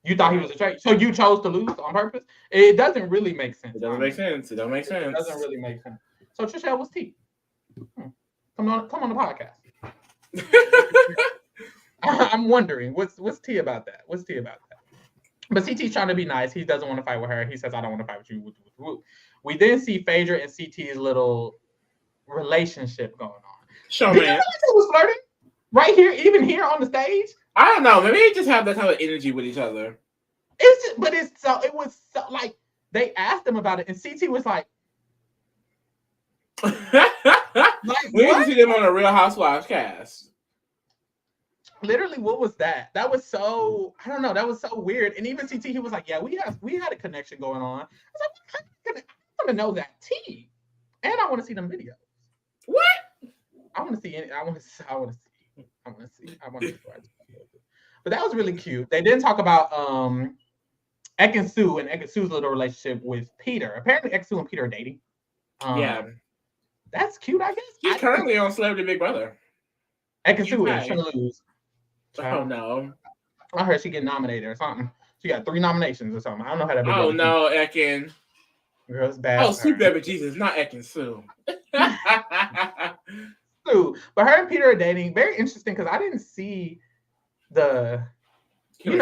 You thought he was a traitor, so you chose to lose on purpose? It doesn't really make sense. It doesn't make sense. It doesn't really make sense. So Trishelle was T. Come on the podcast. I'm wondering what's T about that? What's T about that? But CT's trying to be nice. He doesn't want to fight with her. He says, I don't want to fight with you. We then see Phaedra and CT's little relationship going on. Sure, man. Did you realize they was flirting? Right here, even here on the stage? I don't know. Maybe they just have that kind of energy with each other. It was so like they asked him about it, and CT was like, we need to see them on a Real Housewives cast. Literally, what was that? That was so, I don't know, that was so weird. And even CT, he was like, yeah, we had a connection going on. I was like, I want to know that T. And I want to see them videos. What? I want to see. But that was really cute. They didn't talk about Ekin-Su and Ekin-Su's little relationship with Peter. Apparently, Ekin-Su and Peter are dating. Yeah. That's cute, I guess. She's currently on Celebrity Big Brother. Ekin-Su is trying to lose. Oh, no. I heard she get nominated or something. She got 3 nominations or something. I don't know how that. Oh, no, Ekin. Girl's bad. Oh, sweet baby Jesus, not Ekin-Su. But her and Peter are dating. Very interesting because I didn't see the I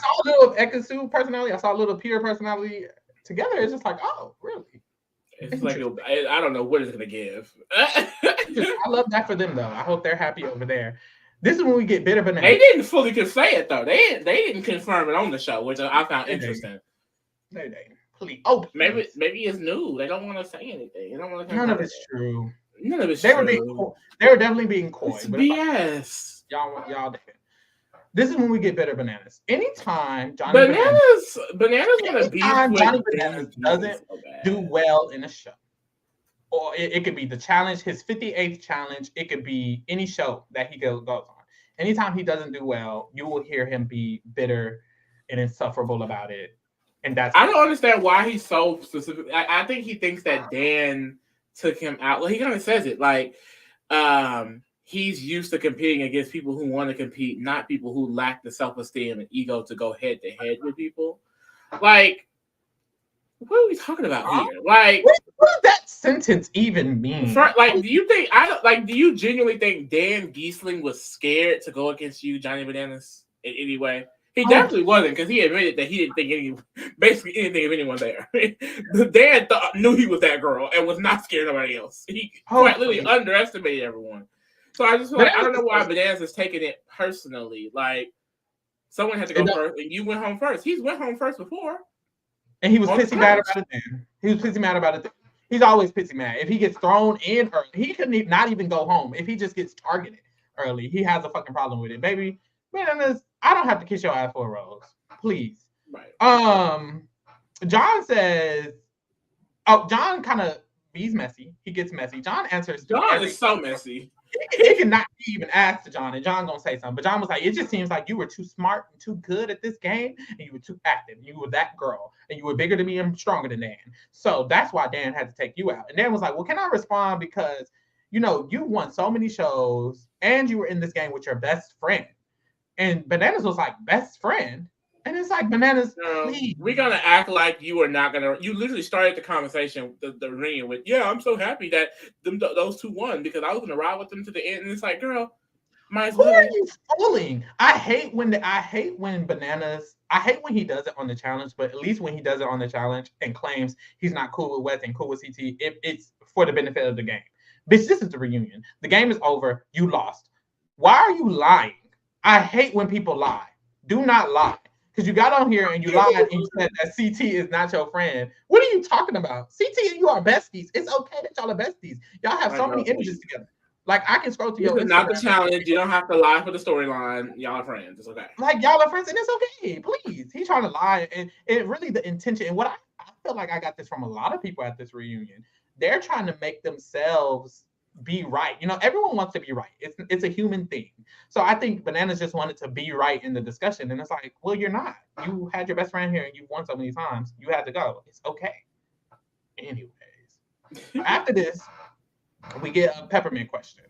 saw a little of Ekin-Su personality. I saw a little Peter personality together. It's just like, oh, really? It's like I don't know what it's gonna give. I love that for them though. I hope they're happy over there. This is when we get bitter bananas. They didn't fully say it though. They didn't confirm it on the show, which I found interesting. They didn't. Please. Maybe it's new. They don't want to say anything. They don't want to. None of it's true. None of it's true. They were definitely being coy. It's BS. Y'all did. This is when we get bitter bananas. Anytime Bananas gonna be Johnny Bananas doesn't do well in a show. Or it could be the challenge, his 58th challenge. It could be any show that he goes on. Anytime he doesn't do well, you will hear him be bitter and insufferable about it. And I don't understand why he's so specific. I think he thinks that Dan took him out. Well, he kind of says it like he's used to competing against people who want to compete, not people who lack the self-esteem and ego to go head to head with people. Like, what are we talking about here? Like, what does that sentence even mean? Do you genuinely think Dan Giesling was scared to go against you, Johnny Bananas, in any way? He definitely wasn't, because he admitted that he didn't think basically anything of anyone there. Dan knew he was that girl and was not scared of nobody else. He quite literally underestimated everyone. So I just feel like I don't know why Bananas is taking it personally. Like, someone had to go first, and you went home first. He's went home first before. And he was pissy mad about it then. He was pissy mad about it then. He's always pissy mad. If he gets thrown in early, he couldn't not even go home. If he just gets targeted early, he has a fucking problem with it. Baby, Bananas, I don't have to kiss your ass for a rose. Please. Right. John says, John kind of, he's messy. He gets messy. John answers. John is so messy. He cannot even ask to John, and John gonna say something. But John was like, it just seems like you were too smart and too good at this game, and you were too active. You were that girl, and you were bigger than me and stronger than Dan. So that's why Dan had to take you out. And Dan was like, well, can I respond? Because, you won so many shows, and you were in this game with your best friend. And Bananas was like, best friend? And it's like, Bananas, please. We're going to act like you are not going to... You literally started the conversation, the ring with, yeah, I'm so happy that those two won because I was going to ride with them to the end. And it's like, girl, who are you fooling? I hate when Bananas... I hate when he does it on the challenge, but at least when he does it on the challenge and claims he's not cool with Wes and cool with CT, it's for the benefit of the game. Bitch, this is the reunion. The game is over. You lost. Why are you lying? I hate when people lie. Do not lie. Because you got on here and you lied and you said that CT is not your friend. What are you talking about? CT and you are besties. It's okay that y'all are besties. Y'all have so many images together. Like, I can scroll through your Instagram. This is not the challenge. You don't have to lie for the storyline. Y'all are friends. It's okay. Like, y'all are friends, and it's okay. Please. He's trying to lie. And it really, the intention, and what I feel like I got this from a lot of people at this reunion. They're trying to make themselves be right. You know, everyone wants to be right. It's a human thing. So I think Bananas just wanted to be right in the discussion. And it's like, well, you're not. You had your best friend here and you've won so many times. You had to go. It's okay. Anyways, after this, we get a Peppermint question.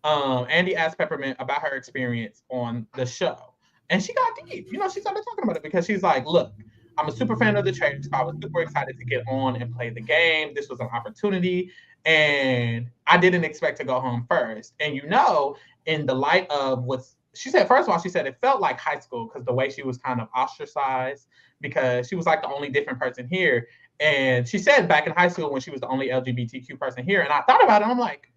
Andy asked Peppermint about her experience on the show. And she got deep. You know, she started talking about it because she's like, look, I'm a super fan of the Traitors. I was super excited to get on and play the game. This was an opportunity. And I didn't expect to go home first. And you know, in the light of what's, she said, first of all, she said it felt like high school because the way she was kind of ostracized because she was like the only different person here. And she said back in high school when she was the only LGBTQ person here. And I thought about it. And I'm like,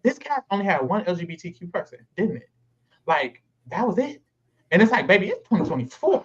this cast only had one LGBTQ person, didn't it? Like, that was it. And it's like, baby, it's 2024.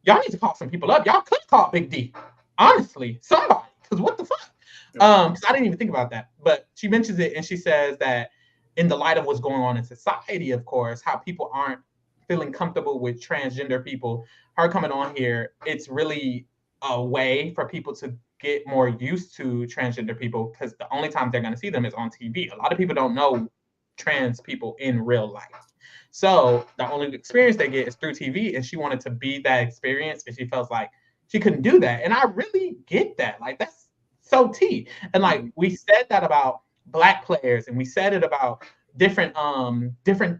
Y'all need to call some people up. Y'all could call Big D. Honestly, somebody. Because what the fuck? Because I didn't even think about that. But she mentions it and she says that in the light of what's going on in society, of course, how people aren't feeling comfortable with transgender people, her coming on here, it's really a way for people to get more used to transgender people because the only time they're going to see them is on TV. A lot of people don't know trans people in real life. So the only experience they get is through TV, and she wanted to be that experience, and she felt like she couldn't do that. And I really get that. Like, that's so tea. And like, we said that about Black players, and we said it about different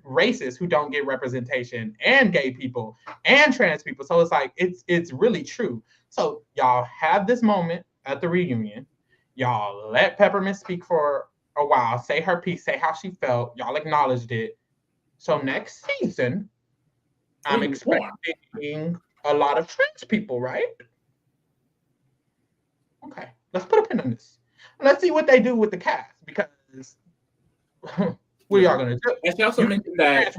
races who don't get representation, and gay people and trans people. So it's like, it's really true. So y'all have this moment at the reunion. Y'all let Peppermint speak for a while, say her piece, say how she felt. Y'all acknowledged it. So next season, I'm expecting a lot of trans people, right? Okay, let's put a pin on this. Let's see what they do with the cast, because what are y'all gonna do? And she also mentioned that.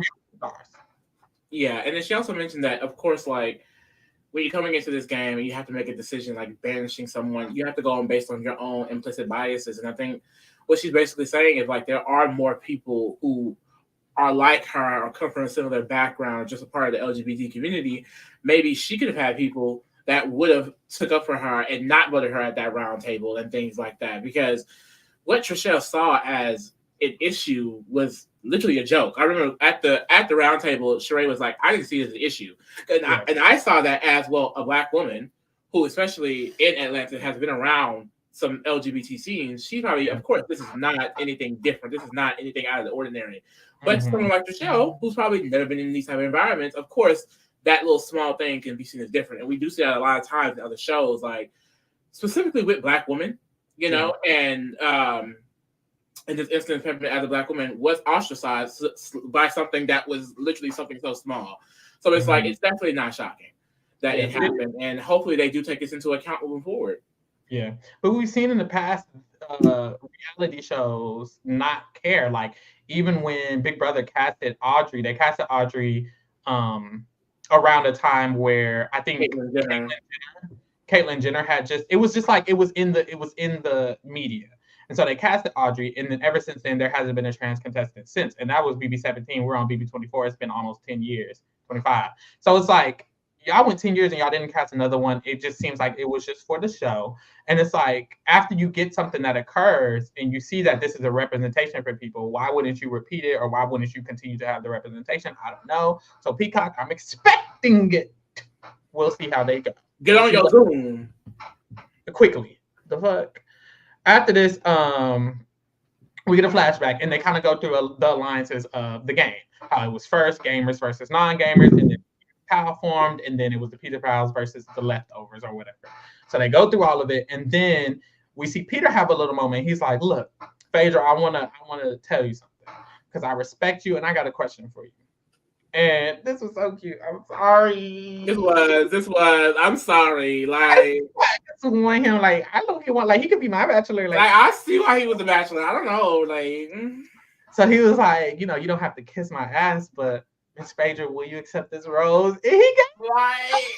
Yeah, and then she also mentioned that, of course, like, when you're coming into this game and you have to make a decision like banishing someone, you have to go on based on your own implicit biases. And I think what she's basically saying is like there are more people who are like her or come from a similar background, just a part of the LGBT community. Maybe she could have had people that would have took up for her and not voted her at that round table and things like that. Because what Trishelle saw as an issue was literally a joke. I remember at the round table, Sheree was like, I didn't see it as an issue. And, I saw that as, well, a Black woman who, especially in Atlanta, has been around some LGBT scenes. She probably, of course, this is not anything different. This is not anything out of the ordinary. But someone like Trishelle, who's probably never been in these type of environments, of course, that little small thing can be seen as different. And we do see that a lot of times in other shows, like specifically with Black women, you know, and in this instance, Peppermint as a Black woman was ostracized by something that was literally something so small. So it's like, it's definitely not shocking that it happened. And hopefully they do take this into account moving forward. Yeah. But we've seen in the past reality shows not care. Like, even when Big Brother casted Audrey, they casted Audrey around a time where I think Caitlyn Jenner had just, it was just like, it was in the media. And so they casted Audrey, and then ever since then, there hasn't been a trans contestant since. And that was BB17. We're on BB24. It's been almost 10 years, 25. So it's like, y'all went 10 years and y'all didn't cast another one. It just seems like it was just for the show. And it's like, after you get something that occurs and you see that this is a representation for people, why wouldn't you repeat it, or why wouldn't you continue to have the representation? I don't know. So Peacock, I'm expecting it. We'll see how they go. Get on your Zoom. Quickly. The fuck? After this, we get a flashback, and they kind of go through the alliances of the game. How it was first gamers versus non-gamers, and then PAL formed, and then it was the Peter Pals versus the leftovers or whatever. So they go through all of it, and then we see Peter have a little moment. He's like, "Look, Phaedra, I wanna tell you something because I respect you, and I got a question for you." And this was so cute. I'm sorry. This was. I'm sorry. Like, I just want him. Like, I don't want. Like, he could be my bachelor. Like, I see why he was a bachelor. I don't know. Like, so he was like, you know, you don't have to kiss my ass, but Miss Phaedra, will you accept this rose? And he got right.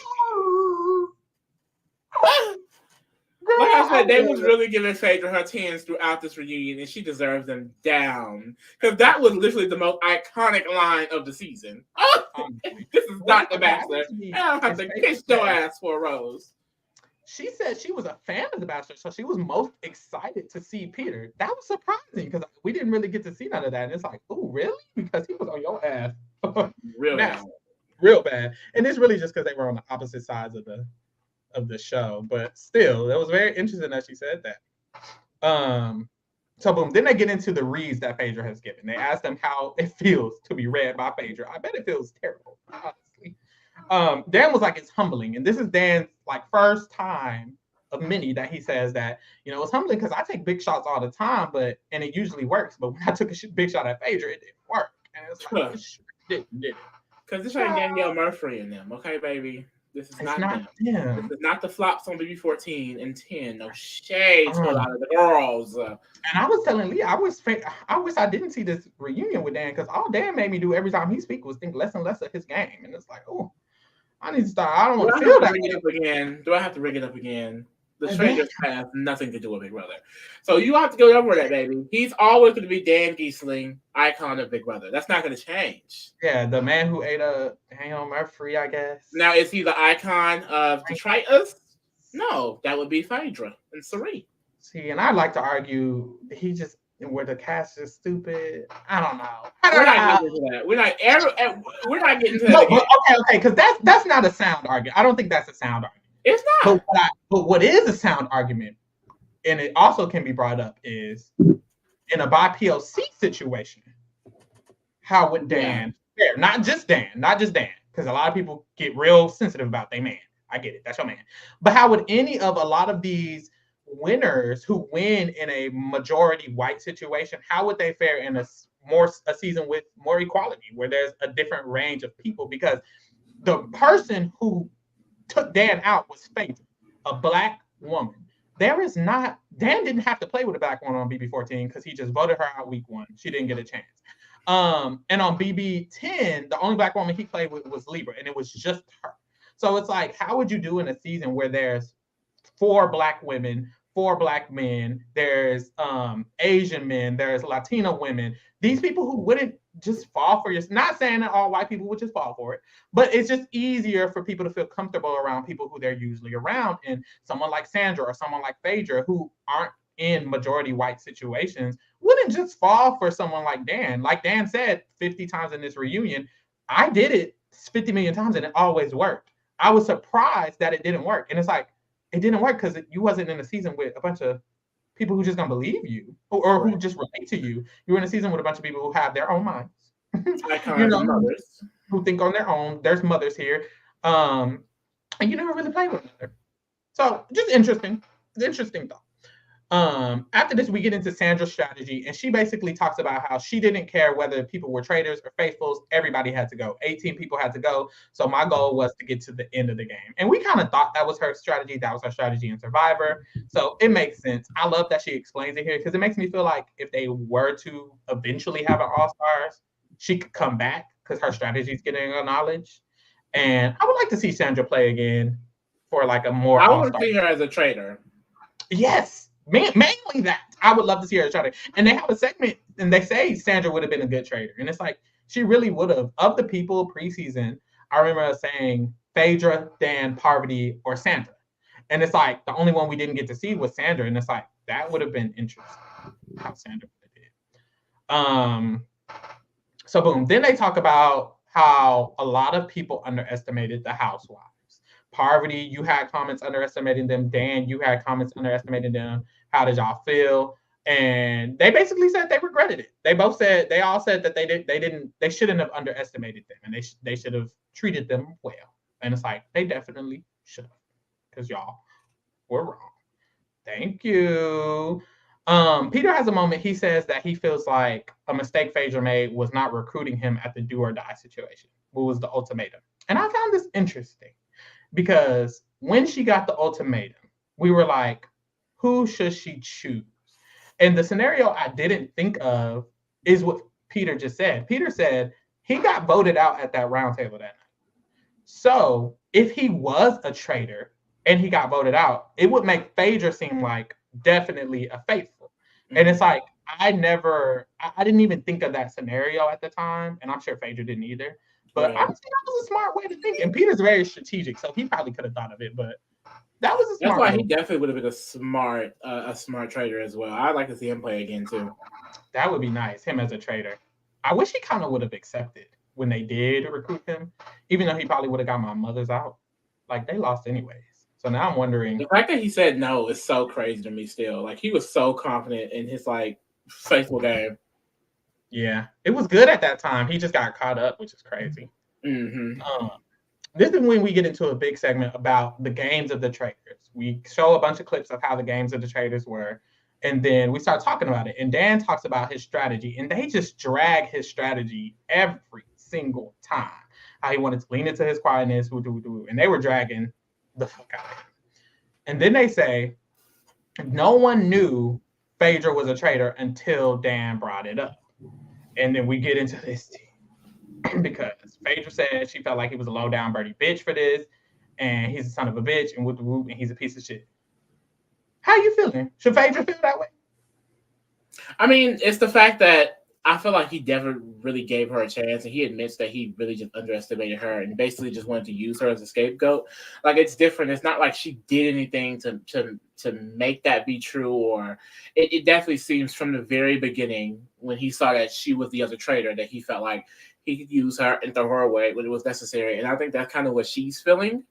Like I said, they was really giving Phaedra her tens throughout this reunion, and she deserves them down. Because that was literally the most iconic line of the season. This is not The Bachelor. I don't have to kiss your ass for a rose. She said she was a fan of The Bachelor, so she was most excited to see Peter. That was surprising because we didn't really get to see none of that. And it's like, oh, really? Because he was on your ass. Real bad. Real bad. And it's really just because they were on the opposite sides of the show. But still, it was very interesting that she said that. So boom, then they get into the reads that Phaedra has given. They ask them how it feels to be read by Phaedra. I bet it feels terrible, honestly. Dan was like, it's humbling. And this is Dan's like first time of many that he says that, it's humbling because I take big shots all the time, and it usually works. But when I took a big shot at Phaedra, it didn't work. And it's like, it sure didn't. Because this ain't Danielle Murphy and them, okay, baby? This is not them. This is not the flops on BB14 and 10. No shade to a lot of the girls. And I was telling Lee, I wish I didn't see this reunion with Dan because all Dan made me do every time he speaks was think less and less of his game. And it's like, oh, I need to start. I don't want to feel that. Do I have to rig it up again? The Traitors have nothing to do with Big Brother. So you have to go over that, baby. He's always going to be Dan Giesling, icon of Big Brother. That's not going to change. Yeah, the man who ate a Danielle Murphy, I guess. Now, is he the icon of the Traitors? No, that would be Phaedra and Cirie. See, and I'd like to argue where the cast is stupid. I don't know. We're not getting into that. We're not getting into that. Okay, because that's not a sound argument. I don't think that's a sound argument. It's not. But what is a sound argument, and it also can be brought up, is in a BIPOC situation, how would Dan fare? Not just Dan, because a lot of people get real sensitive about their man. I get it. That's your man. But how would any of a lot of these winners who win in a majority white situation, how would they fare in a season with more equality, where there's a different range of people? Because the person who took Dan out was Phaedra, a black woman. Dan didn't have to play with a black woman on BB14 because he just voted her out week 1. She didn't get a chance. And on BB10, the only black woman he played with was Libra, and it was just her. So it's like, how would you do in a season where there's 4 black women, 4 black men, there's Asian men, there's Latino women, these people who wouldn't just fall for not saying that all white people would just fall for it, but it's just easier for people to feel comfortable around people who they're usually around. And someone like Sandra or someone like Phaedra, who aren't in majority white situations, wouldn't just fall for someone like Dan. Like Dan said 50 times in this reunion, I did it 50 million times and it always worked. I was surprised that it didn't work. And it's like, it didn't work because you wasn't in a season with a bunch of people who just gonna believe you or who just relate to you. You're in a season with a bunch of people who have their own minds. Mothers who think on their own. There's mothers here. And you never really play with them. So just interesting thought. After this, we get into Sandra's strategy, and she basically talks about how she didn't care whether people were traitors or faithfuls. Everybody had to go. 18 people had to go. So my goal was to get to the end of the game. And we kind of thought that was her strategy. That was her strategy in Survivor. So it makes sense. I love that she explains it here because it makes me feel like if they were to eventually have an All-Stars, she could come back because her strategy is getting acknowledged. And I would like to see Sandra play again for like a more. I want to see her as a traitor. Yes. Mainly that. I would love to see her as a traitor. And they have a segment, and they say Sandra would have been a good traitor. And it's like, she really would have. Of the people preseason, I remember saying Phaedra, Dan, Parvati, or Sandra. And it's like, the only one we didn't get to see was Sandra. And it's like, that would have been interesting how Sandra would have did. So boom. Then they talk about how a lot of people underestimated the housewives. Parvati, you had comments underestimating them. Dan, you had comments underestimating them. How did y'all feel? And they basically said they regretted it. They all said that they shouldn't have underestimated them, and they should have treated them well. And it's like, they definitely should have, because y'all were wrong. Thank you. Peter has a moment. He says that he feels like a mistake Phaedra made was not recruiting him at the do or die situation, what was the ultimatum. And I found this interesting because when she got the ultimatum, we were like, who should she choose? And the scenario I didn't think of is what Peter just said. Peter said he got voted out at that round table that night. So if he was a traitor and he got voted out, it would make Phaedra seem like definitely a faithful. And it's like, I didn't even think of that scenario at the time, and I'm sure Phaedra didn't either. But honestly, that was a smart way to think. And Peter's very strategic, so he probably could have thought of it, but that was a smart. That's why he definitely would have been a smart traitor as well. I'd like to see him play again too. That would be nice, him as a traitor. I wish he kind of would have accepted when they did recruit him, even though he probably would have got my mother's out. Like, they lost anyways. So now I'm wondering. The fact that he said no is so crazy to me still. Like, he was so confident in his, like, faithful game. Yeah, it was good at that time. He just got caught up, which is crazy. This is when we get into a big segment about the games of the Traitors. We show a bunch of clips of how the games of the Traitors were, and then we start talking about it. And Dan talks about his strategy, and they just drag his strategy every single time. How he wanted to lean into his quietness, and they were dragging the fuck out of him. And then they say, no one knew Phaedra was a traitor until Dan brought it up. And then we get into this team because Phaedra said she felt like he was a low down birdie bitch for this, and he's a son of a bitch, and he's a piece of shit. How you feeling? Should Phaedra feel that way? I mean, it's the fact that I feel like he never really gave her a chance, and he admits that he really just underestimated her and basically just wanted to use her as a scapegoat. Like, it's different. It's not like she did anything to make that be true, or it definitely seems from the very beginning when he saw that she was the other traitor that he felt like he could use her and throw her away when it was necessary. And I think that's kind of what she's feeling.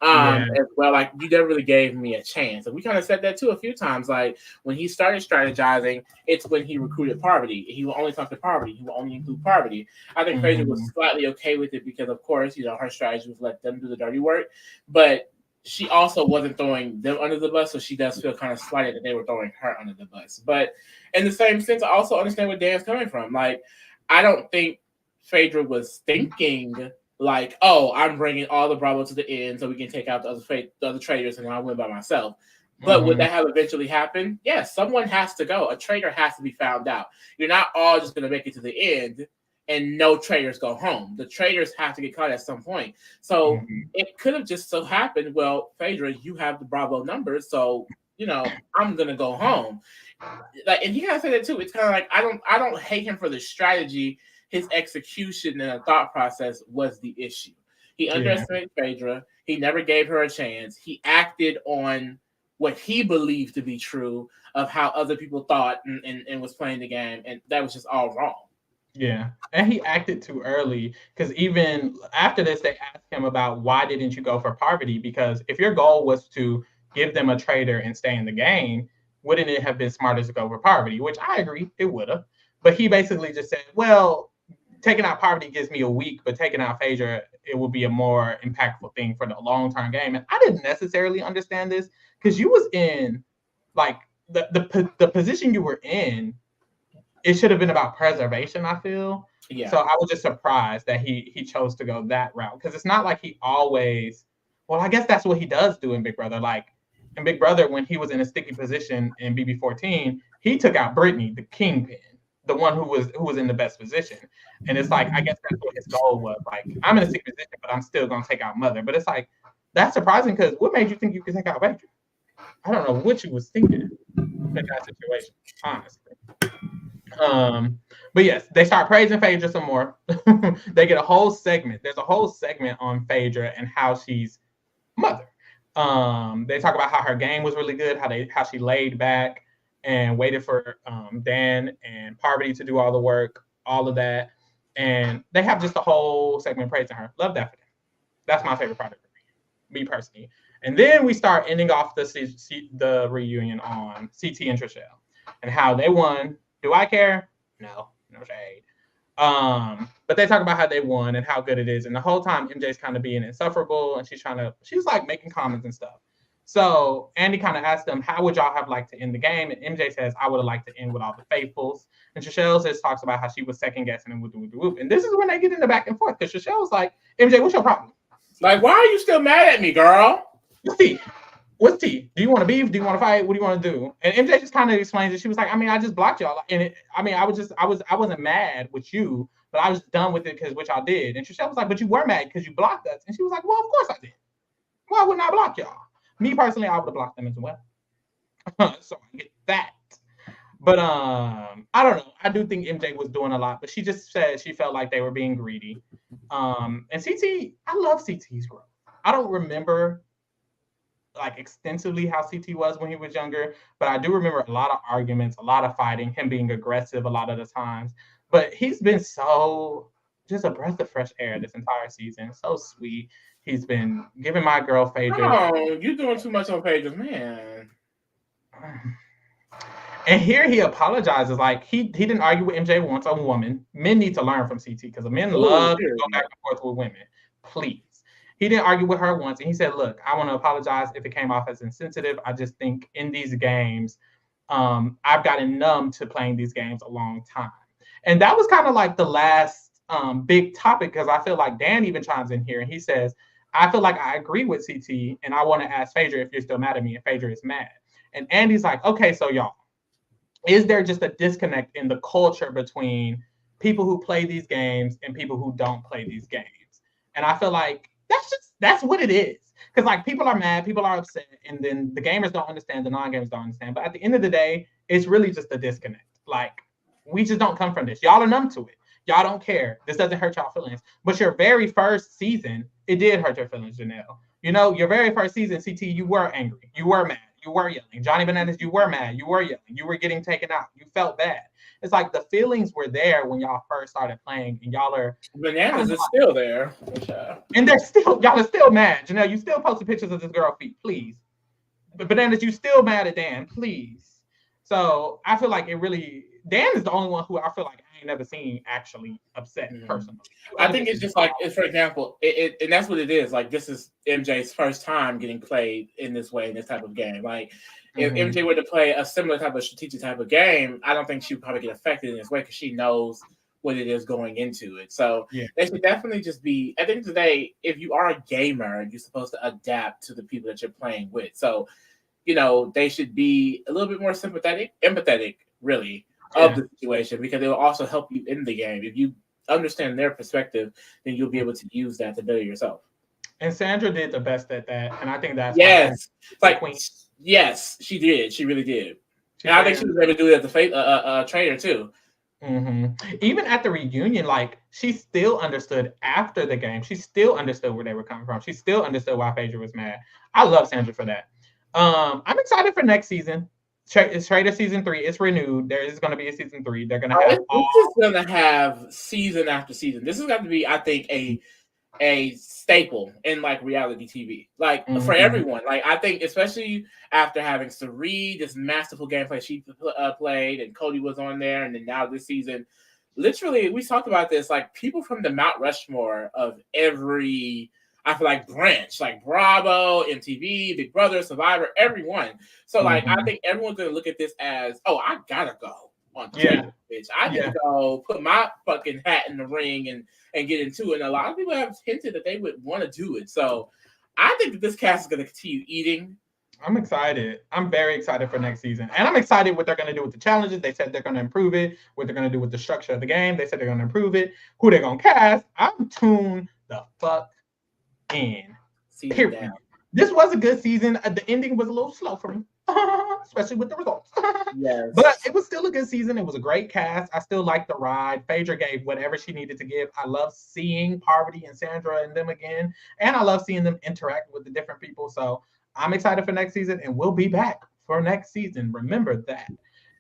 As well, like, you never really gave me a chance. And we kind of said that too a few times. Like, when he started strategizing, it's when he recruited Parvati. He will only talk to Parvati. He will only include Parvati. I think Phaedra was slightly okay with it because, of course, her strategy was let them do the dirty work. But she also wasn't throwing them under the bus, so she does feel kind of slighted that they were throwing her under the bus. But in the same sense, I also understand where Dan's coming from. Like, I don't think Phaedra was thinking like, oh, I'm bringing all the Bravo to the end so we can take out the other traitors and I'll win by myself. But would that have eventually happened? Yes, someone has to go. A traitor has to be found out. You're not all just going to make it to the end and no traitors go home. The traitors have to get caught at some point. So it could have just so happened, well, Phaedra, you have the Bravo numbers, so, I'm going to go home. Like, and you got to say that too. It's kind of like, I don't hate him for the strategy. His execution and the thought process was the issue. He underestimated Phaedra. He never gave her a chance. He acted on what he believed to be true of how other people thought and was playing the game. And that was just all wrong. Yeah. And he acted too early because even after this, they asked him about why didn't you go for Parvati? Because if your goal was to give them a traitor and stay in the game, wouldn't it have been smarter to go for Parvati? Which I agree, it would have. But he basically just said, well, taking out Parvati gives me a week, but taking out Phaedra, it would be a more impactful thing for the long-term game. And I didn't necessarily understand this because you was in, like, the position you were in, it should have been about preservation, I feel. Yeah. So I was just surprised that he chose to go that route because it's not like he always, well, I guess that's what he does do in Big Brother. Like, in Big Brother, when he was in a sticky position in BB14, he took out Brittany, the kingpin, the one who was in the best position. And it's like, I guess that's what his goal was. Like, I'm in a sticky position, but I'm still going to take out Mother. But it's like, that's surprising because what made you think you could take out Phaedra? I don't know what you was thinking in that situation, honestly. But yes, they start praising Phaedra some more. They get a whole segment. There's a whole segment on Phaedra and how she's Mother. They talk about how her game was really good, how she laid back and waited for Dan and Parvati to do all the work, all of that. And they have just a whole segment praising her. Love that for them. That's my favorite part of me personally. And then we start ending off the reunion on CT and Trishelle and how they won. Do I care? No shade. But they talk about how they won and how good it is. And the whole time MJ's kind of being insufferable and she's like making comments and stuff. So Andy kind of asked them, how would y'all have liked to end the game? And MJ says, I would have liked to end with all the faithfuls. And Trishelle talks about how she was second guessing and whoop. And this is when they get in the back and forth because Trishelle was like, MJ, what's your problem? Like, why are you still mad at me, girl? What's T? Do you want to beef? Do you want to fight? What do you want to do? And MJ just kind of explains it. She was like, I mean, I just blocked y'all. And I wasn't mad with you, but I was done with it because what y'all did. And Trishelle was like, but you were mad because you blocked us. And she was like, well, of course I did. Why wouldn't I block y'all? Me personally, I would have blocked them as well. So I get that. But I don't know. I do think MJ was doing a lot, but she just said she felt like they were being greedy. And CT, I love CT's growth. I don't remember like extensively how CT was when he was younger, but I do remember a lot of arguments, a lot of fighting, him being aggressive a lot of the times. But he's been so just a breath of fresh air this entire season. So sweet. He's been giving my girl Phaedra. Oh, you're doing too much on Phaedra, man. And here he apologizes. Like he didn't argue with MJ once. A woman. Men need to learn from CT because men love to go back and forth with women. Please. He didn't argue with her once, and he said, "Look, I want to apologize if it came off as insensitive. I just think in these games, I've gotten numb to playing these games a long time." And that was kind of like the last big topic because I feel like Dan even chimes in here and he says, "I feel like I agree with CT, and I want to ask Phaedra if you're still mad at me." And Phaedra is mad, and Andy's like, "Okay, so y'all, is there just a disconnect in the culture between people who play these games and people who don't play these games?" And I feel like that's what it is. Because like people are mad, people are upset, and then the gamers don't understand, the non-gamers don't understand. But at the end of the day, it's really just a disconnect. Like we just don't come from this. Y'all are numb to it. Y'all don't care. This doesn't hurt y'all feelings. But your very first season, it did hurt your feelings, Janelle. You know, your very first season, CT, you were angry. You were mad. You were yelling. Johnny Bananas, you were mad. You were yelling. You were getting taken out. You felt bad. It's like the feelings were there when y'all first started playing, and y'all are Bananas is still there. And they're still y'all are still mad. Janelle, you still posted pictures of this girl feet, please. But Bananas, you still mad at Dan, please. So I feel like it really Dan is the only one who I feel like I ain't never seen actually upset personally. I think it's just like, for example, and that's what it is. Like this is MJ's first time getting played in this way, in this type of game. Like if MJ were to play a similar type of strategic type of game, I don't think she would probably get affected in this way because she knows what it is going into it. So they should definitely just be, at the end of the day, if you are a gamer, you're supposed to adapt to the people that you're playing with. So, you know, they should be a little bit more empathetic, really, of the situation, because it will also help you in the game. If you understand their perspective, then you'll be able to use that to better yourself. And Sandra did the best at that, and I think that's like queen. Yes, she did. She really did. And I think she was able to do it as a traitor too. Even at the reunion, like she still understood after the game. She still understood where they were coming from. She still understood why Phaedra was mad. I love Sandra for that. I'm excited for next season. It's Traitors season 3. It's renewed. There is going to be a season 3. They're going to have. This is going to have season after season. This is going to be, I think, a staple in like reality TV, like for everyone. Like I think, especially after having Sari, this masterful gameplay she played, and Cody was on there, and then now this season, literally, we talked about this. Like people from the Mount Rushmore of every, I feel like branch, like Bravo, MTV, Big Brother, Survivor, everyone. So like I think everyone's gonna look at this as, oh, I gotta go on Traitors, bitch. I need to go put my fucking hat in the ring and get into it. And a lot of people have hinted that they would want to do it. So I think that this cast is going to continue eating. I'm excited. I'm very excited for next season. And I'm excited what they're going to do with the challenges. They said they're going to improve it. What they're going to do with the structure of the game. They said they're going to improve it. Who they're going to cast. I'm tuned the fuck in. Period. This was a good season. The ending was a little slow for me. Especially with the results. But it was still a good season. It was a great cast. I still like the ride. Phaedra gave whatever she needed to give. I love seeing Parvati and Sandra and them again. And I love seeing them interact with the different people. So I'm excited for next season, and we'll be back for next season. Remember that.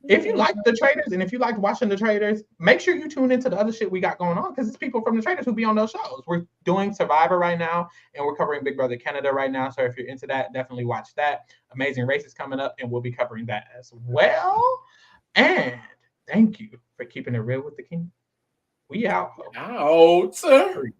If you like the Traitors and if you liked watching the Traitors, make sure you tune into the other shit we got going on, because it's people from the Traitors who be on those shows. We're doing Survivor right now, and we're covering Big Brother Canada right now. So if you're into that, definitely watch that. Amazing Race is coming up, and we'll be covering that as well. And thank you for keeping it real with the king. We out. Out.